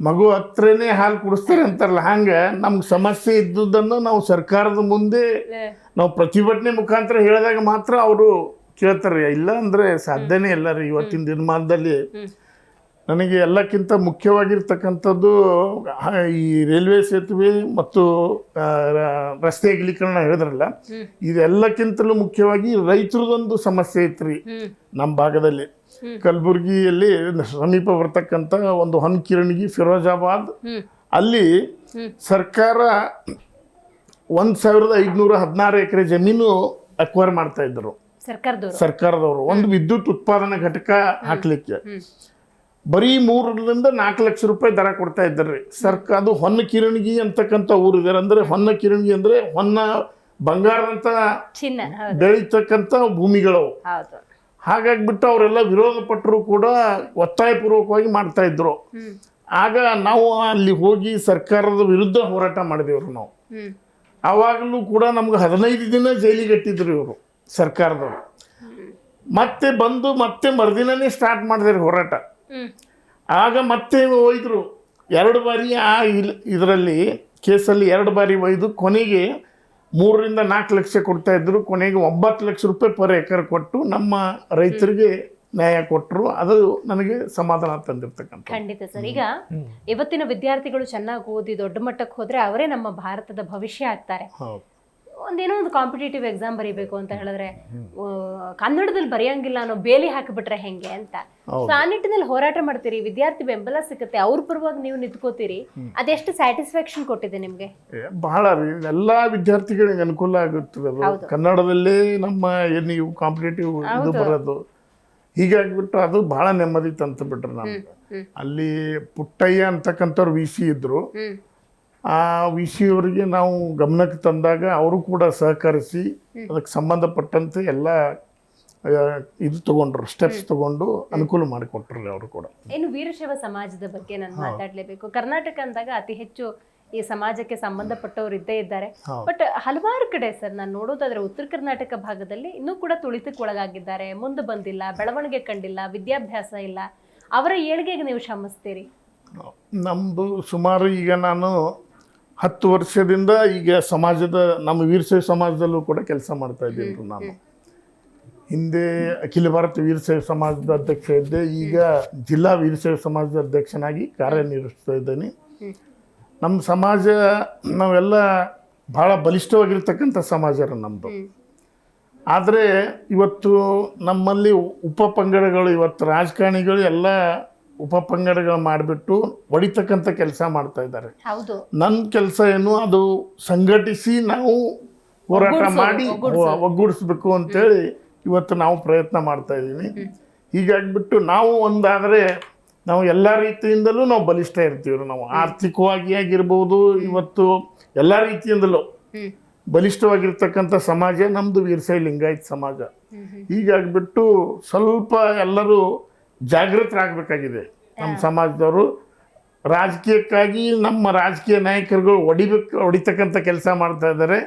ಮಗು ಹತ್ರನೇ ಹಾಲು ಕುಡಿಸ್ತಾರೆ ಅಂತಾರಲ್ಲ, ಹಂಗೆ ನಮ್ಗೆ ಸಮಸ್ಯೆ ಇದ್ದುದನ್ನು ನಾವು ಸರ್ಕಾರದ ಮುಂದೆ ನಾವು ಪ್ರತಿಭಟನೆ ಮುಖಾಂತರ ಹೇಳಿದಾಗ ಮಾತ್ರ ಅವರು ಕೇಳ್ತಾರೆ, ಇಲ್ಲ ಅಂದರೆ ಸಾಧ್ಯನೇ ಇಲ್ಲ ರೀ. ಇವತ್ತಿನ ದಿನಮಾನದಲ್ಲಿ ನನಗೆ ಎಲ್ಲಕ್ಕಿಂತ ಮುಖ್ಯವಾಗಿರ್ತಕ್ಕಂಥದ್ದು ಈ ರೈಲ್ವೆ ಸೇತುವೆ ಮತ್ತು ರಸ್ತೆ ಅಗಲೀಕರಣ ಹೇಳಿದ್ರಲ್ಲ, ಇದೆಲ್ಲಕ್ಕಿಂತಲೂ ಮುಖ್ಯವಾಗಿ ರೈತರದೊಂದು ಸಮಸ್ಯೆ ಐತ್ರಿ ನಮ್ಮ ಭಾಗದಲ್ಲಿ. ಕಲಬುರಗಿಯಲ್ಲಿ ಸಮೀಪ ಬರ್ತಕ್ಕಂಥ ಒಂದು ಹೊನ್ಕಿರಣಗಿ, ಫಿರೋಜಾಬಾದ್, ಅಲ್ಲಿ ಸರ್ಕಾರ 1516 ಎಕರೆ ಜಮೀನು ಅಕ್ವೈರ್ ಮಾಡ್ತಾ ಇದ್ರು ಸರ್ಕಾರದವರು, ಒಂದು ವಿದ್ಯುತ್ ಉತ್ಪಾದನಾ ಘಟಕ ಹಾಕ್ಲಿಕ್ಕೆ. ಬರೀ 3 ರಿಂದ 4 ಲಕ್ಷ ರೂಪಾಯಿ ದರ ಕೊಡ್ತಾ ಇದ್ದಾರೆ ಸರ್ಕಾರ. ಅದು ಹೊನ್ನಕಿರಣಗಿ ಅಂತಕ್ಕಂಥ ಊರಿದೆ. ಅಂದ್ರೆ ಹೊನ್ನಕಿರಣಗಿ ಅಂದ್ರೆ ಹೊನ್ನ ಬಂಗಾರದಂತ ಬೆಳೀತಕ್ಕಂಥ ಭೂಮಿಗಳು. ಹಾಗಾಗ್ಬಿಟ್ಟು ಅವರೆಲ್ಲ ವಿರೋಧ ಪಟ್ಟರು ಕೂಡ ಒತ್ತಾಯಪೂರ್ವಕವಾಗಿ ಮಾಡ್ತಾ ಇದ್ರು. ಆಗ ನಾವು ಅಲ್ಲಿ ಹೋಗಿ ಸರ್ಕಾರದ ವಿರುದ್ಧ ಹೋರಾಟ ಮಾಡಿದೆವ್ರು ನಾವು. ಆವಾಗಲೂ ಕೂಡ ನಮ್ಗೆ 15 ದಿನ ಜೈಲಿಗೆ ಇಟ್ಟಿದ್ರು ಇವರು ಸರ್ಕಾರದವರು. ಮತ್ತೆ ಬಂದು ಮತ್ತೆ ಮರುದಿನನೇ ಸ್ಟಾರ್ಟ್ ಮಾಡಿದ್ರು ಹೋರಾಟ. ಆಗ ಮತ್ತೆ ಒಯ್ದರು 2 ಬಾರಿ. ಆ ಇದರಲ್ಲಿ ಕೇಸಲ್ಲಿ 2 ಬಾರಿ ಒಯ್ದು ಕೊನೆಗೆ 3 ರಿಂದ 4 ಲಕ್ಷ ಕೊಡ್ತಾ ಇದ್ರು. ಕೊನೆಗೆ 9 ಲಕ್ಷ ರೂಪಾಯಿ ಪರ್ ಎಕರ್ ಕೊಟ್ಟು ನಮ್ಮ ರೈತರಿಗೆ ನ್ಯಾಯ ಕೊಟ್ಟರು. ಅದು ನನಗೆ ಸಮಾಧಾನ ತಂದಿರ್ತಕ್ಕಂಥ. ಖಂಡಿತ ಸರ್. ಈಗ ಇವತ್ತಿನ ವಿದ್ಯಾರ್ಥಿಗಳು ಚೆನ್ನಾಗಿ ಓದಿ ದೊಡ್ಡ ಮಟ್ಟಕ್ಕೆ ಹೋದ್ರೆ ಅವರೇ ನಮ್ಮ ಭಾರತದ ಭವಿಷ್ಯ ಆಗ್ತಾರೆ. ಒಂದೇನೋ ಒಂದು ಕಾಂಪಿಟೇಟಿವ್ ಎಕ್ಸಾಮ್ ಬರೀಬೇಕು ಅಂತ ಹೇಳಿದ್ರೆ ಕನ್ನಡದಲ್ಲಿ ಬರೆಯಂಗಿಲ್ಲ ಅನ್ನೋ ಬೇಲಿ ಹಾಕಿಬಿಟ್ರೆ ಹೆಂಗೆ ಅಂತ. ಸೊ ಆ ನಿಟ್ಟಿನಲ್ಲಿ ಹೋರಾಟ ಮಾಡ್ತೀರಿ, ವಿದ್ಯಾರ್ಥಿ ಬೆಂಬಲ ಸಿಗುತ್ತೆ, ಅವ್ರ ಪರವಾಗಿ ನೀವು ನಿಂತ್ಕೋತೀರಿ. ಅದೆಷ್ಟು ಸ್ಯಾಟಿಸ್ಫ್ಯಾಕ್ಷನ್ ಕೊಟ್ಟಿದೆ ನಿಮ್ಗೆ? ಬಹಳ ರೀ, ಎಲ್ಲಾ ವಿದ್ಯಾರ್ಥಿಗಳಿಗೆ ಅನುಕೂಲ ಆಗುತ್ತೆ. ಕನ್ನಡದಲ್ಲೇ ನಮ್ಮ ನೀವು ಕಾಂಪಿಟೇಟಿವ್ ಇದು ಬರೋದು ಹೀಗಾಗಿಬಿಟ್ಟು ಅದು ಬಹಳ ನೆಮ್ಮದಿ ತಂತು ಬಿಟ್ರು ನಮ್ಗೆ. ಅಲ್ಲಿ ಪುಟ್ಟಯ್ಯ ಅಂತಕ್ಕಂಥವ್ರು VC ಇದ್ರು. ಆ VC ಅವರಿಗೆ ನಾವು ಗಮನಕ್ಕೆ ತಂದಾಗ ಅವರು ಕೂಡ ಸಹಕರಿಸಿ ಅದಕ್ಕೆ ಸಂಬಂಧಪಟ್ಟಂತೆ ಎಲ್ಲ ಇದು ತಗೊಂಡ್ರು, ಸ್ಟೆಪ್ಸ್ ತಗೊಂಡು ಅನುಕೂಲ ಮಾಡಿಕೊಟ್ರು ಅವರು ಕೂಡ. ಏನು ವೀರಶೈವ ಸಮಾಜದ ಬಗ್ಗೆ ನಾನು ಮಾತಾಡಲೇಬೇಕು. ಕರ್ನಾಟಕ ಅಂದಾಗ ಅತಿ ಹೆಚ್ಚು ಈ ಸಮಾಜಕ್ಕೆ ಸಂಬಂಧಪಟ್ಟವರು ಇದ್ದೇ ಇದ್ದಾರೆ. ಬಟ್ ಹಲವಾರು ಕಡೆ ಸರ್ ನಾನು ನೋಡೋದಾದ್ರೆ ಉತ್ತರ ಕರ್ನಾಟಕ ಭಾಗದಲ್ಲಿ ಇನ್ನೂ ಕೂಡ ತುಳಿತಕ್ಕೆ ಒಳಗಾಗಿದ್ದಾರೆ, ಮುಂದೆ ಬಂದಿಲ್ಲ, ಬೆಳವಣಿಗೆ ಕಂಡಿಲ್ಲ, ವಿದ್ಯಾಭ್ಯಾಸ ಇಲ್ಲ. ಅವರ ಏಳಿಗೆಗೆ ನೀವು ಶ್ರಮಿಸ್ತೀರಿ? ನಮ್ಮದು ಸುಮಾರು ಈಗ ನಾನು 10 ವರ್ಷದಿಂದ ಈಗ ಸಮಾಜದ ನಮ್ಮ ವೀರಶೈವ ಸಮಾಜದಲ್ಲೂ ಕೂಡ ಕೆಲಸ ಮಾಡ್ತಾ ಇದ್ದೀನಿ. ನಾನು ಹಿಂದೆ ಅಖಿಲ ಭಾರತ ವೀರಶೈವ ಸಮಾಜದ ಅಧ್ಯಕ್ಷ ಇದ್ದೆ. ಈಗ ಜಿಲ್ಲಾ ವೀರಶೈವ ಸಮಾಜದ ಅಧ್ಯಕ್ಷನಾಗಿ ಕಾರ್ಯನಿರ್ವಹಿಸ್ತಾ ಇದ್ದೇನೆ. ನಮ್ಮ ಸಮಾಜ ನಾವೆಲ್ಲ ಭಾಳ ಬಲಿಷ್ಠವಾಗಿರ್ತಕ್ಕಂಥ ಸಮಾಜ ನಮ್ಮದು. ಆದರೆ ಇವತ್ತು ನಮ್ಮಲ್ಲಿ ಉಪಪಂಗಡಗಳು, ಇವತ್ತು ರಾಜಕಾರಣಿಗಳು ಎಲ್ಲ ಉಪಪಂಗಡಗಳು ಮಾಡಿಬಿಟ್ಟು ಹೊಡಿತಕ್ಕಂಥ ಕೆಲಸ ಮಾಡ್ತಾ ಇದ್ದಾರೆ. ನನ್ನ ಕೆಲಸ ಏನು, ಅದು ಸಂಘಟಿಸಿ ನಾವು ಹೋರಾಟ ಮಾಡಿ ಒಗ್ಗೂಡಿಸ್ಬೇಕು ಅಂತೇಳಿ ಇವತ್ತು ನಾವು ಪ್ರಯತ್ನ ಮಾಡ್ತಾ ಇದ್ದೀವಿ. ಹೀಗಾಗಿಬಿಟ್ಟು ನಾವು ಒಂದಾದರೆ ನಾವು ಎಲ್ಲ ರೀತಿಯಿಂದಲೂ ನಾವು ಬಲಿಷ್ಠ ಇರ್ತೀವಿ. ನಾವು ಆರ್ಥಿಕವಾಗಿ ಆಗಿರ್ಬೋದು, ಇವತ್ತು ಎಲ್ಲ ರೀತಿಯಿಂದಲೂ ಬಲಿಷ್ಠವಾಗಿರ್ತಕ್ಕಂಥ ಸಮಾಜ ನಮ್ಮದು ವೀರಶೈವ ಲಿಂಗಾಯತ್ ಸಮಾಜ. ಹೀಗಾಗಿಬಿಟ್ಟು ಸ್ವಲ್ಪ ಎಲ್ಲರೂ ಜಾಗೃತರಾಗಬೇಕಾಗಿದೆ. ನಮ್ಮ ಸಮಾಜದವರು ರಾಜಕೀಯಕ್ಕಾಗಿ ನಮ್ಮ ರಾಜಕೀಯ ನಾಯಕರುಗಳು ಹೊಡಿತಕ್ಕಂಥ ಕೆಲಸ ಮಾಡ್ತಾ ಇದ್ದಾರೆ.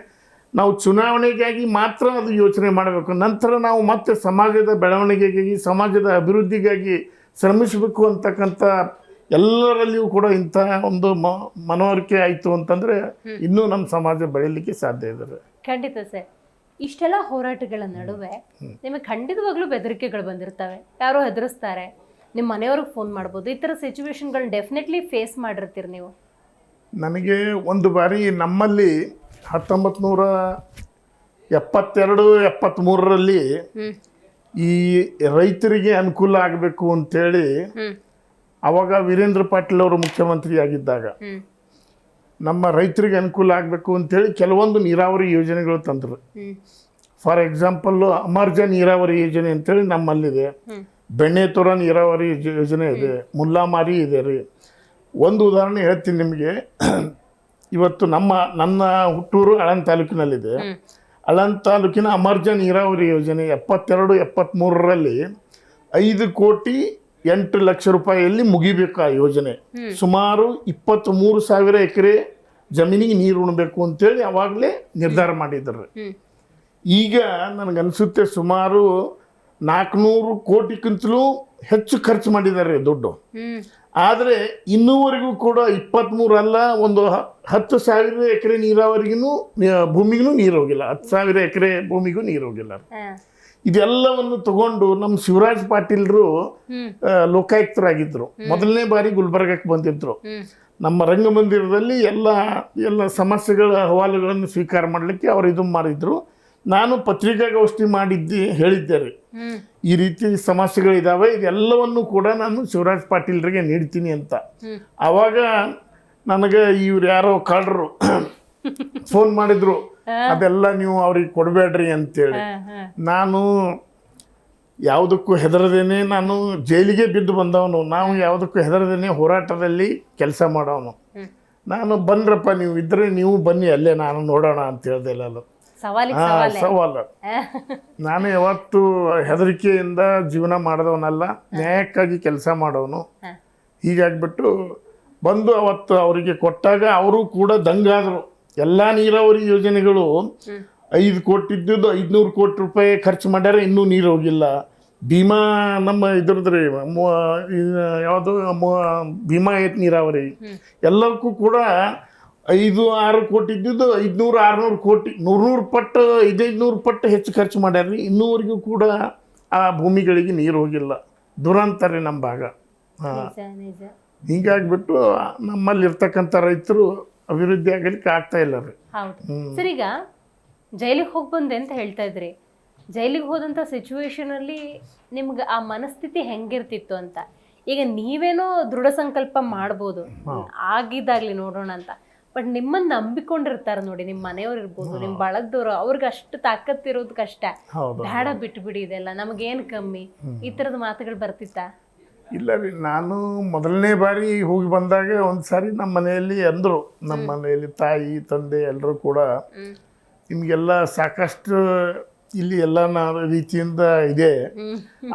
ನಾವು ಚುನಾವಣೆಗಾಗಿ ಮಾತ್ರ ಅದು ಯೋಚನೆ ಮಾಡಬೇಕು. ನಂತರ ನಾವು ಮತ್ತೆ ಸಮಾಜದ ಬೆಳವಣಿಗೆಗಾಗಿ, ಸಮಾಜದ ಅಭಿವೃದ್ಧಿಗಾಗಿ ಶ್ರಮಿಸಬೇಕು ಅಂತಕ್ಕಂಥ ಎಲ್ಲರಲ್ಲಿಯೂ ಕೂಡ ಇಂಥ ಒಂದು ಮನವರಿಕೆ ಆಯಿತು ಅಂತಂದರೆ ಇನ್ನೂ ನಮ್ಮ ಸಮಾಜ ಬೆಳೀಲಿಕ್ಕೆ ಸಾಧ್ಯ ಇದೆ. ಖಂಡಿತ ಸರ್. ಇಷ್ಟೆಲ್ಲ ಹೋರಾಟಗಳ ನಡುವೆ ನಿಮಗೆ ಖಂಡಿತವಾಗ್ಲೂ ಬೆದರಿಕೆಗಳು ಬಂದಿರ್ತವೆ, ಯಾರೋ ಹೆದರಿಸ್ತಾರೆ, ನಿಮ್ಮ ಮನೆಯವ್ರಿಗೆ ಫೋನ್ ಮಾಡ್ಬೋದು, ಈ ಥರ ಸಿಚುವೇಶನ್ಗಳನ್ನ ಡೆಫಿನೆಟ್ಲಿ ಫೇಸ್ ಮಾಡಿರ್ತೀರಿ ನೀವು. ನನಗೆ ಒಂದು ಬಾರಿ ನಮ್ಮಲ್ಲಿ 1972-73ರಲ್ಲಿ ಈ ರೈತರಿಗೆ ಅನುಕೂಲ ಆಗಬೇಕು ಅಂತೇಳಿ ಅವಾಗ ವೀರೇಂದ್ರ ಪಾಟೀಲ್ ಅವರು ಮುಖ್ಯಮಂತ್ರಿ ಆಗಿದ್ದಾಗ ನಮ್ಮ ರೈತರಿಗೆ ಅನುಕೂಲ ಆಗಬೇಕು ಅಂತೇಳಿ ಕೆಲವೊಂದು ನೀರಾವರಿ ಯೋಜನೆಗಳು ತಂದರು. ಫಾರ್ ಎಕ್ಸಾಂಪಲ್ಲು ಅಮರ್ಜ ನೀರಾವರಿ ಯೋಜನೆ ಅಂತೇಳಿ ನಮ್ಮಲ್ಲಿದೆ, ಬೆಣ್ಣೆತೊರ ನೀರಾವರಿ ಯೋಜನೆ ಇದೆ, ಮುಲ್ಲಾಮಾರಿ ಇದೆ ರೀ. ಒಂದು ಉದಾಹರಣೆ ಹೇಳ್ತೀನಿ ನಿಮಗೆ. ಇವತ್ತು ನನ್ನ ಹುಟ್ಟೂರು ಅಳನ್ ತಾಲೂಕಿನಲ್ಲಿದೆ. ಅಳನ್ ತಾಲೂಕಿನ ಅಮರ್ಜ ನೀರಾವರಿ ಯೋಜನೆ 72-73ರಲ್ಲಿ 5,08,00,000 ರೂಪಾಯಿಯಲ್ಲಿ ಮುಗಿಬೇಕು ಆ ಯೋಜನೆ. ಸುಮಾರು 23,000 ಎಕರೆ ಜಮೀನಿಗೆ ನೀರು ಉಣಬೇಕು ಅಂತೇಳಿ ಅವಾಗಲೇ ನಿರ್ಧಾರ ಮಾಡಿದ್ರು. ಈಗ ನನಗನ್ಸುತ್ತೆ ಸುಮಾರು 400 ಕೋಟಿಗಿಂತಲೂ ಹೆಚ್ಚು ಖರ್ಚು ಮಾಡಿದ್ದಾರೆ ದುಡ್ಡು. ಆದರೆ ಇನ್ನೂವರೆಗೂ ಕೂಡ 23 ಅಲ್ಲ, ಒಂದು 10,000 ಎಕರೆ ನೀರಾವರಿಗೂ ಭೂಮಿಗೂ ನೀರು ಹೋಗಿಲ್ಲ, 10,000 ಎಕರೆ ಭೂಮಿಗೂ ನೀರು ಹೋಗಿಲ್ಲ. ಇದೆಲ್ಲವನ್ನು ತಗೊಂಡು ನಮ್ಮ ಶಿವರಾಜ್ ಪಾಟೀಲ್ರು ಲೋಕಾಯುಕ್ತರಾಗಿದ್ದರು. ಮೊದಲನೇ ಬಾರಿ ಗುಲ್ಬರ್ಗಕ್ಕೆ ಬಂದಿದ್ರು. ನಮ್ಮ ರಂಗಮಂದಿರದಲ್ಲಿ ಎಲ್ಲ ಸಮಸ್ಯೆಗಳ ಅಹವಾಲುಗಳನ್ನು ಸ್ವೀಕಾರ ಮಾಡಲಿಕ್ಕೆ ಅವರು ಇದು ಮಾಡಿದ್ರು. ನಾನು ಪತ್ರಿಕಾಗೋಷ್ಠಿ ಹೇಳಿದ್ದೆ ರೀ, ಈ ರೀತಿ ಸಮಸ್ಯೆಗಳಿದ್ದಾವೆ, ಇದೆಲ್ಲವನ್ನು ಕೂಡ ನಾನು ಶಿವರಾಜ್ ಪಾಟೀಲ್ರಿಗೆ ನೀಡ್ತೀನಿ ಅಂತ. ಆವಾಗ ನನಗೆ ಇವ್ರು ಯಾರೋ ಕಳ್ಳರು ಫೋನ್ ಮಾಡಿದ್ರು, ಅದೆಲ್ಲ ನೀವು ಅವ್ರಿಗೆ ಕೊಡಬೇಡ್ರಿ ಅಂತೇಳಿ. ನಾನು ಯಾವುದಕ್ಕೂ ಹೆದರದೇನೆ, ನಾನು ಜೈಲಿಗೆ ಬಿದ್ದು ಬಂದವನು, ನಾವು ಯಾವುದಕ್ಕೂ ಹೆದರದೇನೆ ಹೋರಾಟದಲ್ಲಿ ಕೆಲಸ ಮಾಡೋನು. ನಾನು ಬಂದ್ರಪ್ಪ ನೀವು ಇದ್ರೆ ನೀವು ಬನ್ನಿ, ಅಲ್ಲೇ ನಾನು ನೋಡೋಣ ಅಂತ ಹೇಳ್ದೆ. ಎಲ್ಲ ಸವಾಲು. ನಾನು ಯಾವತ್ತು ಹೆದರಿಕೆಯಿಂದ ಜೀವನ ಮಾಡಿದವನಲ್ಲ, ನ್ಯಾಯಕ್ಕಾಗಿ ಕೆಲಸ ಮಾಡೋನು. ಹೀಗಾಗ್ಬಿಟ್ಟು ಬಂದು ಅವತ್ತು ಅವರಿಗೆ ಕೊಟ್ಟಾಗ ಅವರು ಕೂಡ ದಂಗಾದರು. ಎಲ್ಲ ನೀರಾವರಿ ಯೋಜನೆಗಳು 5 ಕೋಟಿ ಇದ್ದಿದ್ದು 500 ಕೋಟಿ ರೂಪಾಯಿ ಖರ್ಚು ಮಾಡ್ಯಾರ, ಇನ್ನೂ ನೀರು ಹೋಗಿಲ್ಲ. ಭೀಮಾ ನಮ್ಮ ಇದ್ರದ್ರಿ ಯಾವುದು ಭೀಮಾ ನೀರಾವರಿ ಎಲ್ಲಕ್ಕೂ ಕೂಡ 5-6 ಕೋಟಿ ಇದ್ದಿದ್ದು 500-600 ಕೋಟಿ 100 ಪಟ್ಟು 500 ಪಟ್ಟು ಹೆಚ್ಚು ಖರ್ಚು ಮಾಡ್ಯಾರ್ರಿ. ಇನ್ನೂವರೆಗೂ ಕೂಡ ಆ ಭೂಮಿಗಳಿಗೆ ನೀರು ಹೋಗಿಲ್ಲ. ದುರಂತ ರೀ ನಮ್ಮ ಭಾಗ. ಹೀಗಾಗ್ಬಿಟ್ಟು ನಮ್ಮಲ್ಲಿ ಇರ್ತಕ್ಕಂಥ ರೈತರು ಅಭಿವೃದ್ಧಿ ಆಗಲಿಕ್ಕೆ ಆಗ್ತಾ ಇಲ್ಲ ರೀ. ಸರ್, ಈಗ ಜೈಲಿಗೆ ಹೋಗಿ ಬಂದೆ ಅಂತ ಹೇಳ್ತಾ ಇದ್ರಿ. ಜೈಲಿಗೆ ಹೋದಂಥ ಸಿಚುವೇಶನಲ್ಲಿ ನಿಮ್ಗೆ ಆ ಮನಸ್ಥಿತಿ ಹೆಂಗಿರ್ತಿತ್ತು ಅಂತ. ಈಗ ನೀವೇನೋ ದೃಢ ಸಂಕಲ್ಪ ಮಾಡ್ಬೋದು, ಆಗಿದ್ದಾಗ್ಲಿ ನೋಡೋಣ ಅಂತ. ಬಟ್ ನಿಮ್ಮನ್ನು ನಂಬಿಕೊಂಡಿರ್ತಾರೆ ನೋಡಿ, ನಿಮ್ಮ ಮನೆಯವ್ರು ಇರ್ಬೋದು, ನಿಮ್ಮ ಬಳಗದವ್ರು, ಅವ್ರಿಗೆ ಅಷ್ಟು ತಾಕತ್ತಿರೋದು ಕಷ್ಟ. ಬೇಡ ಬಿಟ್ಬಿಡಿ ಇದೆಲ್ಲ, ನಮಗೇನು ಕಮ್ಮಿ, ಈ ಥರದ ಮಾತುಗಳು ಬರ್ತಿತ್ತಾ? ಇಲ್ಲ ರೀ, ನಾನು ಮೊದಲನೇ ಬಾರಿ ಹೋಗಿ ಬಂದಾಗ ಒಂದು ಸಾರಿ ನಮ್ಮ ಮನೆಯಲ್ಲಿ ಅಂದರು, ನಮ್ಮ ಮನೆಯಲ್ಲಿ ತಾಯಿ ತಂದೆ ಎಲ್ಲರೂ ಕೂಡ, ನಿಮಗೆಲ್ಲ ಸಾಕಷ್ಟು ಇಲ್ಲಿ ಎಲ್ಲ ರೀತಿಯಿಂದ ಇದೆ,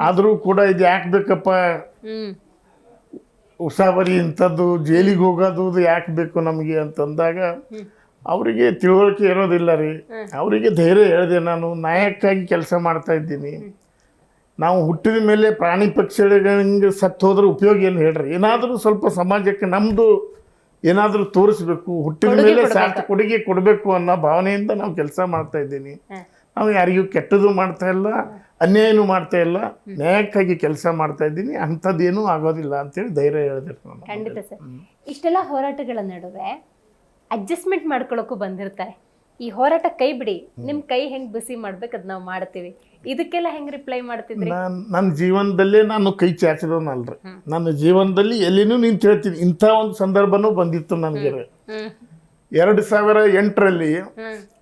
ಆದರೂ ಕೂಡ ಇದು ಯಾಕೆ ಬೇಕಪ್ಪ, ಉಸಾಬರಿ ಇಂಥದ್ದು ಜೈಲಿಗೆ ಹೋಗೋದು ಯಾಕೆ ಬೇಕು ನಮಗೆ ಅಂತಂದಾಗ ಅವರಿಗೆ ತಿಳುವಳಿಕೆ ಇರೋದಿಲ್ಲ ರೀ. ಅವರಿಗೆ ಧೈರ್ಯ ಹೇಳಿದೆ, ನಾನು ನ್ಯಾಯಕ್ಕಾಗಿ ಕೆಲಸ ಮಾಡ್ತಾ ಇದ್ದೀನಿ. ನಾವು ಹುಟ್ಟಿದ ಮೇಲೆ ಪ್ರಾಣಿ ಪಕ್ಷಿಗಳಿಗೆ ಸತ್ತು ಹೋದ್ರೆ ಉಪಯೋಗ ಏನು ಹೇಳ್ರಿ, ಏನಾದರೂ ಸ್ವಲ್ಪ ಸಮಾಜಕ್ಕೆ ನಮ್ಮದು ಏನಾದರೂ ತೋರಿಸ್ಬೇಕು, ಹುಟ್ಟಿದ ಮೇಲೆ ಕೊಡುಗೆ ಕೊಡಬೇಕು ಅನ್ನೋ ಭಾವನೆಯಿಂದ ನಾವು ಕೆಲಸ ಮಾಡ್ತಾ ಇದ್ದೀನಿ. ನಾವು ಯಾರಿಗೂ ಕೆಟ್ಟದ್ದು ಮಾಡ್ತಾ ಇಲ್ಲ, ಅನ್ಯಾಯನೂ ಮಾಡ್ತಾ ಇಲ್ಲ, ನ್ಯಾಯಕ್ಕಾಗಿ ಕೆಲಸ ಮಾಡ್ತಾ ಇದ್ದೀನಿ, ಅಂಥದ್ದೇನೂ ಆಗೋದಿಲ್ಲ ಅಂತೇಳಿ ಧೈರ್ಯ ಹೇಳಿದೆ. ಖಂಡಿತ ಸರ್. ಇಷ್ಟೆಲ್ಲ ಹೋರಾಟಗಳ ನಡುವೆ ಅಡ್ಜಸ್ಟ್ಮೆಂಟ್ ಮಾಡ್ಕೊಳ್ಳೋಕ್ಕೂ ಬಂದಿರ್ತಾರೆ. ಈ ಹೋರಾಟ ಕೈ ಬಿಡಿ, ನಿಮ್ಮ ಕೈ ಹೆಂಗೆ ಬಿಸಿ ಮಾಡ್ಬೇಕು ಅದು ನಾವು ಮಾಡ್ತೀವಿ, ಇದಕ್ಕೆಲ್ಲ ಹೆಂಗೆ ರಿಪ್ಲೈ ಮಾಡ್ತಿದ್ರಿ? ನನ್ನ ಜೀವನದಲ್ಲೇ ನಾನು ಕೈ ಚಾಚಿದವನಲ್ರಿ. ನನ್ನ ಜೀವನದಲ್ಲಿ ಎಲ್ಲಿನೂ ನಿಂತು ಹೇಳ್ತೀನಿ, ಇಂಥ ಒಂದು ಸಂದರ್ಭನೂ ಬಂದಿತ್ತು ನನಗೆ. 2008ರಲ್ಲಿ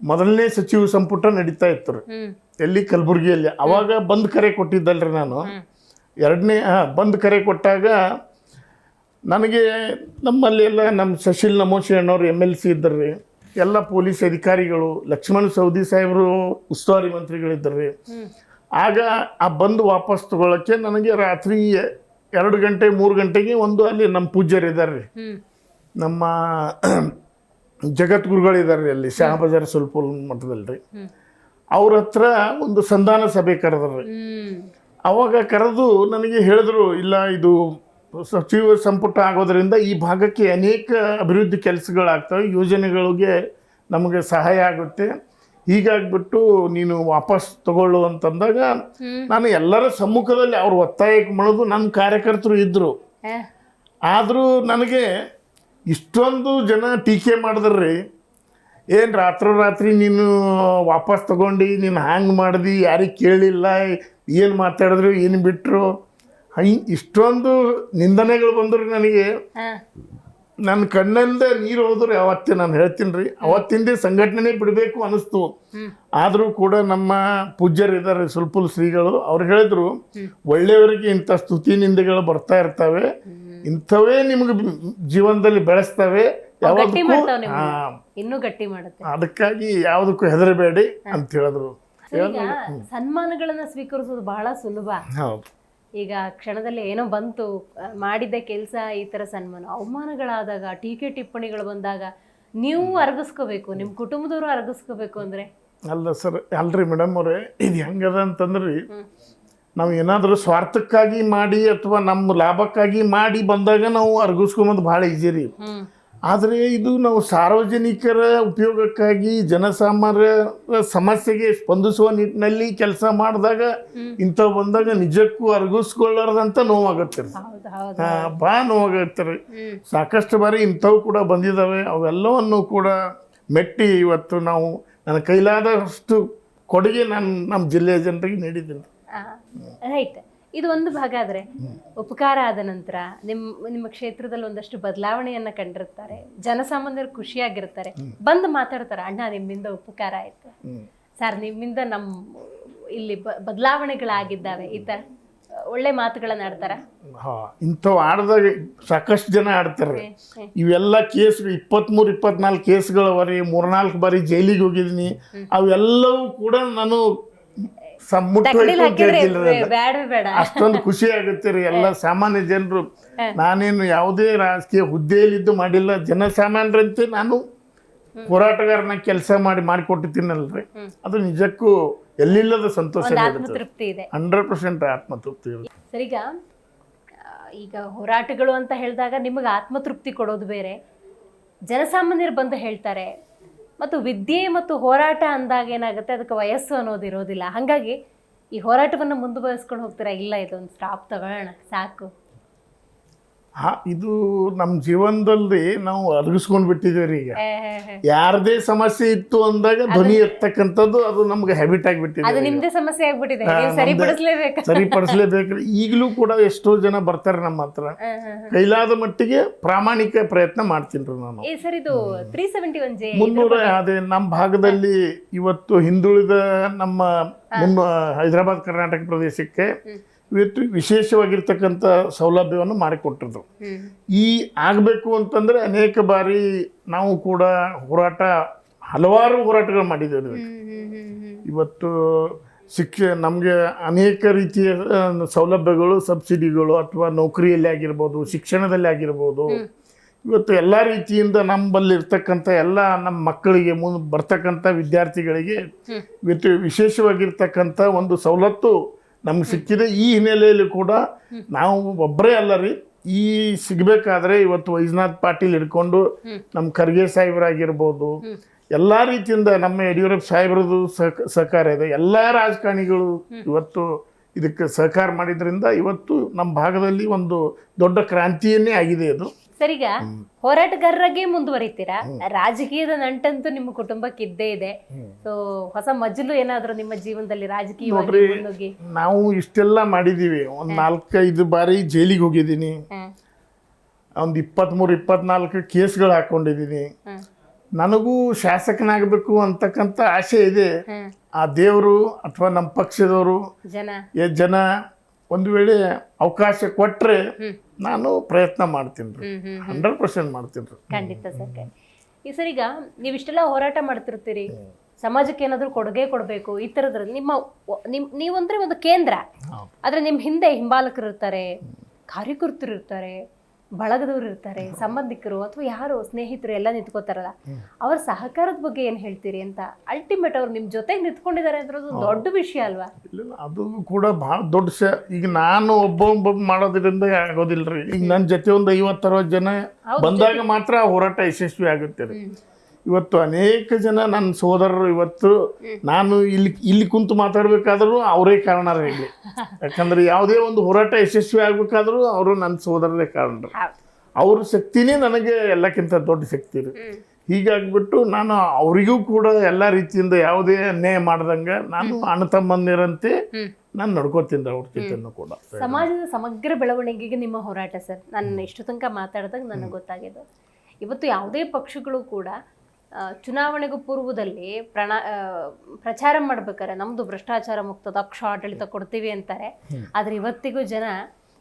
ಮೊದಲನೇ ಸಚಿವ ಸಂಪುಟ ನಡೀತಾ ಇತ್ತು ರೀ, ಎಲ್ಲಿ ಕಲಬುರಗಿಯಲ್ಲಿ. ಅವಾಗ ಬಂದ್ ಕರೆ ಕೊಟ್ಟಿದ್ದಲ್ರಿ ನಾನು. ಎರಡನೇ ಬಂದ್ ಕರೆ ಕೊಟ್ಟಾಗ ನನಗೆ ನಮ್ಮಲ್ಲಿ ಎಲ್ಲ ನಮ್ಮ ಸಶೀಲ್ ನಮೋಶಿ ಅಣ್ಣವ್ರು MLC ಇದ್ದರ್ರಿ, ಎಲ್ಲ ಪೊಲೀಸ್ ಅಧಿಕಾರಿಗಳು, ಲಕ್ಷ್ಮಣ್ ಸವದಿ ಸಾಹೇಬರು ಉಸ್ತುವಾರಿ ಮಂತ್ರಿಗಳಿದ್ದರು. ಆಗ ಆ ಬಂದು ವಾಪಸ್ ತಗೊಳ್ಳೋಕ್ಕೆ ನನಗೆ ರಾತ್ರಿ 2 ಗಂಟೆ 3 ಗಂಟೆಗೆ ಒಂದು ಅಲ್ಲಿ ನಮ್ಮ ಪೂಜ್ಯರಿದ್ದಾರೆ ರೀ, ನಮ್ಮ ಜಗದ್ಗುರುಗಳಿದ್ದಾರೆ ರೀ, ಅಲ್ಲಿ ಶಹಾಬಜಾರ್ ಸುಲ್ಪುಲ್ ಮಠದಲ್ಲಿ ರೀ. ಅವ್ರ ಹತ್ರ ಒಂದು ಸಂಧಾನ ಸಭೆ ಕರೆದ್ರಿ. ಅವಾಗ ಕರೆದು ನನಗೆ ಹೇಳಿದ್ರು, ಇಲ್ಲ ಇದು ಸಚಿವ ಸಂಪುಟ ಆಗೋದ್ರಿಂದ ಈ ಭಾಗಕ್ಕೆ ಅನೇಕ ಅಭಿವೃದ್ಧಿ ಕೆಲಸಗಳಾಗ್ತವೆ, ಯೋಜನೆಗಳಿಗೆ ನಮಗೆ ಸಹಾಯ ಆಗುತ್ತೆ, ಹೀಗಾಗ್ಬಿಟ್ಟು ನೀನು ವಾಪಸ್ ತಗೊಳ್ಳು ಅಂತಂದಾಗ ನಾನು ಎಲ್ಲರ ಸಮ್ಮುಖದಲ್ಲಿ ಅವ್ರು ಒತ್ತಾಯಕ್ಕೆ ಮಾಡೋದು, ನನ್ನ ಕಾರ್ಯಕರ್ತರು ಇದ್ದರು. ಆದರೂ ನನಗೆ ಇಷ್ಟೊಂದು ಜನ ಟೀಕೆ ಮಾಡಿದ್ರಿ, ಏನು ರಾತ್ರಿ ನೀನು ವಾಪಸ್ ತಗೊಂಡು ನೀನು ಹ್ಯಾಂಗೆ ಮಾಡಿದಿ, ಯಾರಿಗೆ ಕೇಳಿಲ್ಲ, ಏನು ಮಾತಾಡಿದ್ರು, ಏನು ಬಿಟ್ಟರು, ಇಷ್ಟೊಂದು ನಿಂದನೆಗಳು ಬಂದರು ನನಗೆ. ನನ್ನ ಕಣ್ಣಿಂದ ನೀರು ಹೋದ್ರೆ ಅವತ್ತೇ ನಾನು ಹೇಳ್ತೀನಿ ರೀ, ಅವತ್ತಿಂದೇ ಸಂಘಟನೆ ಬಿಡಬೇಕು ಅನಿಸ್ತು. ಆದರೂ ಕೂಡ ನಮ್ಮ ಪೂಜ್ಯರಿದ್ದಾರೆ ಸುಲ್ಪುಲ್ ಶ್ರೀಗಳು, ಅವ್ರು ಹೇಳಿದ್ರು ಒಳ್ಳೆಯವರಿಗೆ ಇಂಥ ಸ್ತುತಿ ನಿಂದೆಗಳು ಬರ್ತಾ ಇರ್ತವೆ, ಇಂಥವೇ ನಿಮ್ಗೆ ಜೀವನದಲ್ಲಿ ಬೆಳೆಸ್ತವೆ, ಇನ್ನೂ ಗಟ್ಟಿ ಮಾಡುತ್ತೆ, ಅದಕ್ಕಾಗಿ ಯಾವುದಕ್ಕೂ ಹೆದರಬೇಡಿ ಅಂತ ಹೇಳಿದ್ರು. ಈಗ ಸನ್ಮಾನಗಳನ್ನ ಸ್ವೀಕರಿಸೋದು ಬಹಳ ಸುಲಭ. ಹೌದು, ಈಗ ಕ್ಷಣದಲ್ಲಿ ಏನೋ ಬಂತು, ಮಾಡಿದ್ದ ಕೆಲಸ ಈ ತರ ಸನ್ಮಾನ, ಅವಮಾನಗಳಾದಾಗ, ಟೀಕೆ ಟಿಪ್ಪಣಿಗಳು ಬಂದಾಗ ನೀವು ಅರಗಿಸ್ಕೋಬೇಕು, ನಿಮ್ಮ ಕುಟುಂಬದವರು ಅರಗಿಸ್ಕೋಬೇಕು ಅಂದ್ರೆ ಅಲ್ಲ ಸರ್, ಅಲ್ರಿ ಮೇಡಮ್ ಅವರೇ, ಇದು ಹೆಂಗದ ಅಂತಂದ್ರಿ, ನಾವು ಏನಾದರೂ ಸ್ವಾರ್ಥಕ್ಕಾಗಿ ಮಾಡಿ ಅಥವಾ ನಮ್ಮ ಲಾಭಕ್ಕಾಗಿ ಮಾಡಿ ಬಂದಾಗ ನಾವು ಅರ್ಗಿಸ್ಕೊಂಬಂದು ಭಾಳ ಈಜಿ ರೀ. ಆದರೆ ಇದು ನಾವು ಸಾರ್ವಜನಿಕರ ಉಪಯೋಗಕ್ಕಾಗಿ ಜನಸಾಮಾನ್ಯರ ಸಮಸ್ಯೆಗೆ ಸ್ಪಂದಿಸುವ ನಿಟ್ಟಿನಲ್ಲಿ ಕೆಲಸ ಮಾಡಿದಾಗ ಇಂಥವು ಬಂದಾಗ ನಿಜಕ್ಕೂ ಅರ್ಗಿಸ್ಕೊಳ್ಳಾರ್ದಂತ ನೋವಾಗುತ್ತೆ ರೀ. ಭಾಳ ನೋವಾಗುತ್ತೆ ರೀ. ಸಾಕಷ್ಟು ಬಾರಿ ಇಂಥವು ಕೂಡ ಬಂದಿದ್ದಾವೆ. ಅವೆಲ್ಲವನ್ನು ಕೂಡ ಮೆಟ್ಟಿ ಇವತ್ತು ನಾವು ನನ್ನ ಕೈಲಾದಷ್ಟು ಕೊಡುಗೆ ನಾನು ನಮ್ಮ ಜಿಲ್ಲೆಯ ಜನರಿಗೆ ನೀಡಿದ್ದೀನಿ. ರೈಟ್. ಇದು ಒಂದು ಭಾಗ ಆದ್ರೆ, ಉಪಕಾರ ಆದ ನಂತರ ನಿಮ್ಮ ಕ್ಷೇತ್ರದಲ್ಲಿ ಒಂದಷ್ಟು ಬದಲಾವಣೆಯನ್ನ ಕಂಡಿರ್ತಾರೆ, ಜನಸಾಮಾನ್ಯರು ಖುಷಿಯಾಗಿರ್ತಾರೆ, ಬಂದು ಮಾತಾಡ್ತಾರೆ, ಅಣ್ಣ ನಿಮ್ಮಿಂದ ಉಪಕಾರ ಆಯ್ತು ಸರ್, ನಿಮ್ಮಿಂದ ಇಲ್ಲಿ ಬದಲಾವಣೆಗಳಾಗಿದ್ದಾವೆ, ಈ ತರ ಒಳ್ಳೆ ಮಾತುಗಳನ್ನ ಆಡ್ತಾರ. ಇಂಥವು ಆಡ್ದಾಗ ಸಾಕಷ್ಟು ಜನ ಆಡ್ತಾರೆ. ಇವೆಲ್ಲ ಕೇಸ್ 23-24 ಕೇಸ್ಗಳವರಿ, 3-4 ಬಾರಿ ಜೈಲಿಗೆ ಹೋಗಿದ್ದೀನಿ. ಅವೆಲ್ಲವೂ ಕೂಡ ನಾನು ಅಷ್ಟೊಂದು ಖುಷಿ ಆಗುತ್ತೆ ರೀ. ಎಲ್ಲ ಸಾಮಾನ್ಯ ಜನರು, ನಾನೇನು ಯಾವುದೇ ರಾಜಕೀಯ ಹುದ್ದೆಯಲ್ಲಿದ್ದು ಮಾಡಿಲ್ಲ, ಜನಸಾಮಾನ್ಯರಂತೆ ನಾನು ಹೋರಾಟಗಾರನ ಕೆಲಸ ಮಾಡಿಕೊಟ್ಟಿದ್ದೀನಲ್ರಿ, ಅದು ನಿಜಕ್ಕೂ ಎಲ್ಲಿಲ್ಲದ ಸಂತೋಷ, 100% ಆತ್ಮತೃಪ್ತಿ ಇದೆ. ಸರ್, ಈಗ ಹೋರಾಟಗಳು ಅಂತ ಹೇಳಿದಾಗ ನಿಮಗೆ ಆತ್ಮತೃಪ್ತಿ ಕೊಡೋದು ಬೇರೆ, ಜನಸಾಮಾನ್ಯರು ಬಂದು ಹೇಳ್ತಾರೆ, ಮತ್ತು ವಿದ್ಯೆ ಮತ್ತು ಹೋರಾಟ ಅಂದಾಗ ಏನಾಗುತ್ತೆ, ಅದಕ್ಕೆ ವಯಸ್ಸು ಅನ್ನೋದು ಇರೋದಿಲ್ಲ. ಹಾಗಾಗಿ ಈ ಹೋರಾಟವನ್ನು ಮುಂದುವರಿಸ್ಕೊಂಡು ಹೋಗ್ತೀರಾ, ಇಲ್ಲ ಇದೊಂದು ಸ್ಟಾಪ್ ತಗೊಳ್ಳೋಣ ಸಾಕು? ಇದು ನಮ್ಮ ಜೀವನದಲ್ಲಿ ನಾವು ಅರಗಿಸ್ಕೊಂಡು ಬಿಟ್ಟಿದ್ದೀವಿ ರೀ. ಈಗ ಯಾರದೇ ಸಮಸ್ಯೆ ಇತ್ತು ಅಂದಾಗ ಧ್ವನಿ ಎತ್ತಕ್ಕಂಥದ್ದು ಅದು ನಮ್ಗೆ ಹ್ಯಾಬಿಟ್ ಆಗಿಬಿಟ್ಟಿದೆ. ಅದು ನಿಮ್ದೇ ಸಮಸ್ಯೆ ಆಗ್ಬಿಟ್ಟಿದೆ, ಸರಿಪಡಿಸ್ಲೇಬೇಕು. ಈಗಲೂ ಕೂಡ ಎಷ್ಟೋ ಜನ ಬರ್ತಾರೆ ನಮ್ಮ ಹತ್ರ, ಕೈಲಾದ ಮಟ್ಟಿಗೆ ಪ್ರಾಮಾಣಿಕ ಪ್ರಯತ್ನ ಮಾಡ್ತೀನಿ ರೀ ನಾನು. ಸರ್, ಇದು 371J 300 ಅದೇ ನಮ್ಮ ಭಾಗದಲ್ಲಿ ಇವತ್ತು ಹಿಂದುಳಿದ ನಮ್ಮ ಹೈದರಾಬಾದ್ ಕರ್ನಾಟಕ ಪ್ರದೇಶಕ್ಕೆ ಇವತ್ತು ವಿಶೇಷವಾಗಿರ್ತಕ್ಕಂಥ ಸೌಲಭ್ಯವನ್ನು ಮಾಡಿಕೊಟ್ಟಿದ್ರು. ಈ ಆಗಬೇಕು ಅಂತಂದರೆ ಅನೇಕ ಬಾರಿ ನಾವು ಕೂಡ ಹಲವಾರು ಹೋರಾಟಗಳು ಮಾಡಿದ್ದೇವೆ. ಇವತ್ತು ನಮಗೆ ಅನೇಕ ರೀತಿಯ ಸೌಲಭ್ಯಗಳು, ಸಬ್ಸಿಡಿಗಳು ಅಥವಾ ನೌಕರಿಯಲ್ಲಿ ಆಗಿರ್ಬೋದು, ಶಿಕ್ಷಣದಲ್ಲಿ ಆಗಿರ್ಬೋದು, ಇವತ್ತು ಎಲ್ಲ ರೀತಿಯಿಂದ ನಮ್ಮಲ್ಲಿರ್ತಕ್ಕಂಥ ಎಲ್ಲ ನಮ್ಮ ಮಕ್ಕಳಿಗೆ ಬರ್ತಕ್ಕಂಥ ವಿದ್ಯಾರ್ಥಿಗಳಿಗೆ ಇವತ್ತು ವಿಶೇಷವಾಗಿರ್ತಕ್ಕಂಥ ಒಂದು ಸವಲತ್ತು ನಮ್ಗೆ ಸಿಕ್ಕಿದೆ. ಈ ಹಿನ್ನೆಲೆಯಲ್ಲಿ ಕೂಡ ನಾವು ಒಬ್ಬರೇ ಅಲ್ಲ ರೀ, ಈ ಸಿಗಬೇಕಾದ್ರೆ ಇವತ್ತು ವೈಜನಾಥ್ ಪಾಟೀಲ್ ಹಿಡ್ಕೊಂಡು ನಮ್ಮ ಖರ್ಗೆ ಸಾಹೇಬರಾಗಿರ್ಬೋದು, ಎಲ್ಲ ರೀತಿಯಿಂದ ನಮ್ಮ ಯಡಿಯೂರಪ್ಪ ಸಾಹೇಬ್ರದ್ದು ಸಹಕಾರ ಇದೆ. ಎಲ್ಲ ರಾಜಕಾರಣಿಗಳು ಇವತ್ತು ಇದಕ್ಕೆ ಸಹಕಾರ ಮಾಡಿದ್ರಿಂದ ಇವತ್ತು ನಮ್ಮ ಭಾಗದಲ್ಲಿ ಒಂದು ದೊಡ್ಡ ಕ್ರಾಂತಿಯನ್ನೇ ಆಗಿದೆ ಇದು. ಸರ್, ಈಗ ಹೋರಾಟಗಾರರಾಗೆ ಮುಂದುವರಿತೀರಾ, ರಾಜಕೀಯದ ನಂಟಂತೂ ನಿಮ್ಮ ಕುಟುಂಬಕ್ಕೆ ಇದ್ದೇ ಇದೆ. ಸೊ ಹೊಸ ಮಜಲು ಏನಾದ್ರು ನಿಮ್ಮ ಜೀವನದಲ್ಲಿ ರಾಜಕೀಯವಾಗಿ? ನಾವು ಇಷ್ಟೆಲ್ಲ ಮಾಡಿದೀವಿ. ಒಂದು 4-5 ಬಾರಿ ಜೈಲಿಗೆ ಹೋಗಿದ್ದೀನಿ, ಒಂದು 23-24 ಕೇಸ್ಗಳು ಹಾಕೊಂಡಿದ್ದೀನಿ. ನನಗೂ ಶಾಸಕನಾಗಬೇಕು ಅಂತಕ್ಕಂಥ ಆಸೆ ಇದೆ. ಆ ದೇವರು ಅಥವಾ ನಮ್ಮ ಪಕ್ಷದವರು ಜನ ಒಂದು ವೇಳೆ ಅವಕಾಶ ಕೊಟ್ಟರೆ ನಾನು ಪ್ರಯತ್ನ ಮಾಡ್ತೀನಿ ರೀ, 100% ಮಾಡ್ತೀನಿ ರೀ. ಖಂಡಿತ ಸರ್. ಈ ಸರ್, ಈಗ ನೀವಿಷ್ಟೆಲ್ಲ ಹೋರಾಟ ಮಾಡ್ತಿರ್ತೀರಿ, ಸಮಾಜಕ್ಕೆ ಏನಾದರೂ ಕೊಡುಗೆ ಕೊಡಬೇಕು, ಈ ಥರದ್ರಲ್ಲಿ ನೀವಂದ್ರೆ ಒಂದು ಕೇಂದ್ರ, ಆದರೆ ನಿಮ್ಮ ಹಿಂದೆ ಹಿಂಬಾಲಕರು ಇರ್ತಾರೆ, ಕಾರ್ಯಕರ್ತರು ಇರ್ತಾರೆ, ಬಳಗದವ್ರು ಇರ್ತಾರೆ, ಸಂಬಂಧಿಕರು ಅಥವಾ ಯಾರು ಸ್ನೇಹಿತರು ಎಲ್ಲ ನಿಂತ್ಕೋತಾರಲ್ಲ, ಅವ್ರ ಸಹಕಾರದ ಬಗ್ಗೆ ಏನು ಹೇಳ್ತೀರಿ ಅಂತ? ಅಲ್ಟಿಮೇಟ್ ಅವ್ರು ನಿಮ್ಮ ಜೊತೆಗೆ ನಿಂತ್ಕೊಂಡಿದ್ದಾರೆ ಅಂದ್ರೆ ದೊಡ್ಡ ವಿಷಯ ಅಲ್ವಾ? ಅದು ಕೂಡ ಭಾಳ ದೊಡ್ಡ ಈಗ ನಾನು ಒಬ್ಬ ಮಾಡೋದ್ರಿಂದ ಆಗೋದಿಲ್ರಿ. ಈಗ ನನ್ನ ಜೊತೆ ಒಂದು 50-60 ಜನ ಬಂದಾಗ ಮಾತ್ರ ಹೋರಾಟ ಯಶಸ್ವಿ ಆಗುತ್ತೆ ರೀ. ಇವತ್ತು ಅನೇಕ ಜನ ನನ್ನ ಸೋದರರು, ಇವತ್ತು ನಾನು ಇಲ್ಲಿ ಕುಂತು ಮಾತಾಡ್ಬೇಕಾದ್ರೂ ಅವರೇ ಕಾರಣ ಹೇಳಿ. ಯಾಕಂದ್ರೆ ಯಾವುದೇ ಒಂದು ಹೋರಾಟ ಯಶಸ್ವಿ ಆಗ್ಬೇಕಾದ್ರೂ ಅವರು ನನ್ನ ಸೋದರರೇ ಕಾರಣ. ಅವ್ರ ಶಕ್ತಿನೇ ನನಗೆ ಎಲ್ಲಕ್ಕಿಂತ ದೊಡ್ಡ ಶಕ್ತಿ ರೀ. ಹೀಗಾಗ್ಬಿಟ್ಟು ನಾನು ಅವರಿಗೂ ಕೂಡ ಎಲ್ಲ ರೀತಿಯಿಂದ ಯಾವುದೇ ಅನ್ಯಾಯ ಮಾಡ್ದಂಗೆ ನಾನು ಅಣ್ಣ ತಮ್ಮಂದಿರಂತೆ ನಾನು ನಡ್ಕೋತೀನಿ ಅವ್ರ ಜೊತೆನೂ ಕೂಡ. ಸಮಾಜದ ಸಮಗ್ರ ಬೆಳವಣಿಗೆಗೆ ನಿಮ್ಮ ಹೋರಾಟ ಸರ್, ನಾನು ಇಷ್ಟು ತನಕ ಮಾತಾಡಿದಾಗ ನನಗೆ ಗೊತ್ತಾಗಿದ್ದು ಇವತ್ತು ಯಾವುದೇ ಪಕ್ಷಗಳು ಕೂಡ ಚುನಾವಣೆಗೂ ಪೂರ್ವದಲ್ಲಿ ಪ್ರಚಾರ ಮಾಡ್ಬೇಕಾರೆ ನಮ್ದು ಭ್ರಷ್ಟಾಚಾರ ಮುಕ್ತ ದಕ್ಷ ಆಡಳಿತ ಕೊಡ್ತೀವಿ ಅಂತಾರೆ. ಆದ್ರೆ ಇವತ್ತಿಗೂ ಜನ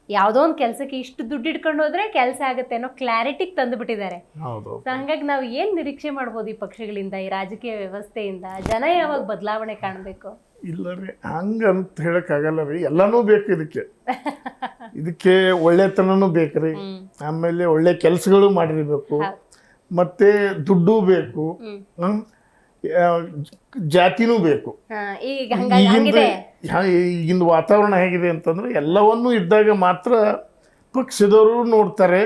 ಯಾವುದೋ ಒಂದು ಕೆಲಸಕ್ಕೆ ಇಷ್ಟು ದುಡ್ಡು ಇಟ್ಕೊಂಡು ಹೋದ್ರೆ ಕೆಲಸ ಆಗುತ್ತೆ ಅನ್ನೋ ಕ್ಲಾರಿಟಿಗೆ ತಂದು ಬಿಟ್ಟಿದ್ದಾರೆ. ಹಂಗಾಗಿ ನಾವು ಏನ್ ನಿರೀಕ್ಷೆ ಮಾಡ್ಬೋದು ಈ ಪಕ್ಷಗಳಿಂದ, ಈ ರಾಜಕೀಯ ವ್ಯವಸ್ಥೆಯಿಂದ? ಜನ ಯಾವಾಗ ಬದಲಾವಣೆ ಕಾಣಬೇಕು? ಇಲ್ಲ ರೀ, ಹಂಗಂತ ಹೇಳಕ್ಕಾಗಲ್ಲ ರೀ. ಎಲ್ಲಾನು ಬೇಕು ಇದಕ್ಕೆ ಒಳ್ಳೆತನೂ ಬೇಕ್ರಿ, ಆಮೇಲೆ ಒಳ್ಳೆ ಕೆಲಸಗಳು ಮಾಡಿರ್ಬೇಕು, ಮತ್ತೆ ದುಡ್ಡು ಬೇಕು, ಜಾತಿನೂ ಬೇಕು. ಈಗಿನ ವಾತಾವರಣ ಹೇಗಿದೆ ಅಂತಂದ್ರೆ ಎಲ್ಲವನ್ನೂ ಇದ್ದಾಗ ಮಾತ್ರ ಪಕ್ಷದವರು ನೋಡ್ತಾರೆ,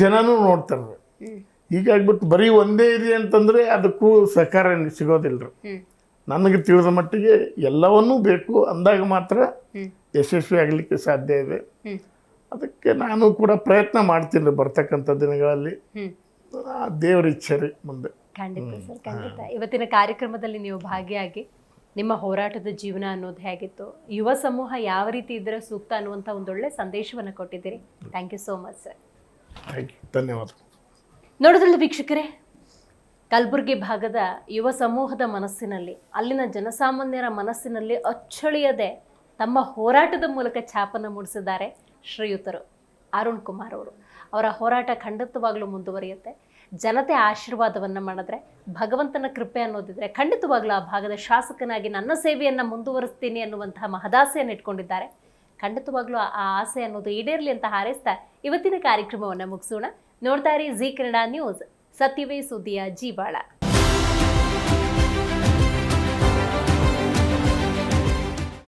ಜನನೂ ನೋಡ್ತಾರೆ. ಹೀಗಾಗ್ಬಿಟ್ಟು ಬರೀ ಒಂದೇ ಇದೆ ಅಂತಂದ್ರೆ ಅದಕ್ಕೂ ಸಹಕಾರ ಸಿಗೋದಿಲ್ರಿ. ನನಗೆ ತಿಳಿದ ಮಟ್ಟಿಗೆ ಎಲ್ಲವನ್ನೂ ಬೇಕು ಅಂದಾಗ ಮಾತ್ರ ಯಶಸ್ವಿ ಆಗಲಿಕ್ಕೆ ಸಾಧ್ಯ ಇದೆ. ಅದಕ್ಕೆ ನಾನು ಕೂಡ ಪ್ರಯತ್ನ ಮಾಡ್ತೀನಿ ಬರ್ತಕ್ಕಂಥ ದಿನಗಳಲ್ಲಿ. ದೇವರ ಇಚ್ಛೆ ರೀ ಮುಂದೆ. ಖಂಡಿತ ಸರ್, ಖಂಡಿತ. ಇವತ್ತಿನ ಕಾರ್ಯಕ್ರಮದಲ್ಲಿ ನೀವು ಭಾಗಿಯಾಗಿ ನಿಮ್ಮ ಹೋರಾಟದ ಜೀವನ ಅನ್ನೋದು ಹೇಗಿತ್ತು, ಯುವ ಸಮೂಹ ಯಾವ ರೀತಿ ಇದ್ರೆ ಸೂಕ್ತ ಅನ್ನುವಂಥ ಒಂದೊಳ್ಳೆ ಸಂದೇಶವನ್ನು ಕೊಟ್ಟಿದ್ದೀರಿ. Thank you so much sir. Thank you, ಧನ್ಯವಾದ. ನೋಡಿದ್ರಲ್ಲ ವೀಕ್ಷಕರೇ, ಕಲಬುರಗಿ ಭಾಗದ ಯುವ ಸಮೂಹದ ಮನಸ್ಸಿನಲ್ಲಿ, ಅಲ್ಲಿನ ಜನಸಾಮಾನ್ಯರ ಮನಸ್ಸಿನಲ್ಲಿ ಅಚ್ಚಳಿಯದೆ ತಮ್ಮ ಹೋರಾಟದ ಮೂಲಕ ಛಾಪನ್ನು ಮೂಡಿಸಿದ್ದಾರೆ ಶ್ರೀಯುತರು ಅರುಣ್ ಕುಮಾರ್ ಅವರು. ಅವರ ಹೋರಾಟ ಖಂಡಿತವಾಗ್ಲೂ ಮುಂದುವರಿಯುತ್ತೆ. ಜನತೆ ಆಶೀರ್ವಾದವನ್ನು ಮಾಡಿದ್ರೆ, ಭಗವಂತನ ಕೃಪೆ ಅನ್ನೋದಿದ್ರೆ ಖಂಡಿತವಾಗ್ಲೂ ಆ ಭಾಗದ ಶಾಸಕನಾಗಿ ನನ್ನ ಸೇವೆಯನ್ನು ಮುಂದುವರಿಸ್ತೀನಿ ಅನ್ನುವಂತಹ ಮಹದಾಸೆಯನ್ನು ಇಟ್ಕೊಂಡಿದ್ದಾರೆ. ಖಂಡಿತವಾಗ್ಲೂ ಆ ಆಸೆ ಅನ್ನೋದು ಈಡೇರಲಿ ಅಂತ ಹಾರೈಸ್ತಾ ಇವತ್ತಿನ ಕಾರ್ಯಕ್ರಮವನ್ನು ಮುಗಿಸೋಣ. ನೋಡ್ತಾ ಇರಿ ಜಿ ಕನ್ನಡ ನ್ಯೂಸ್, ಸತ್ಯವೇ ಸುದ್ದಿಯ ಜೀವಾಳ.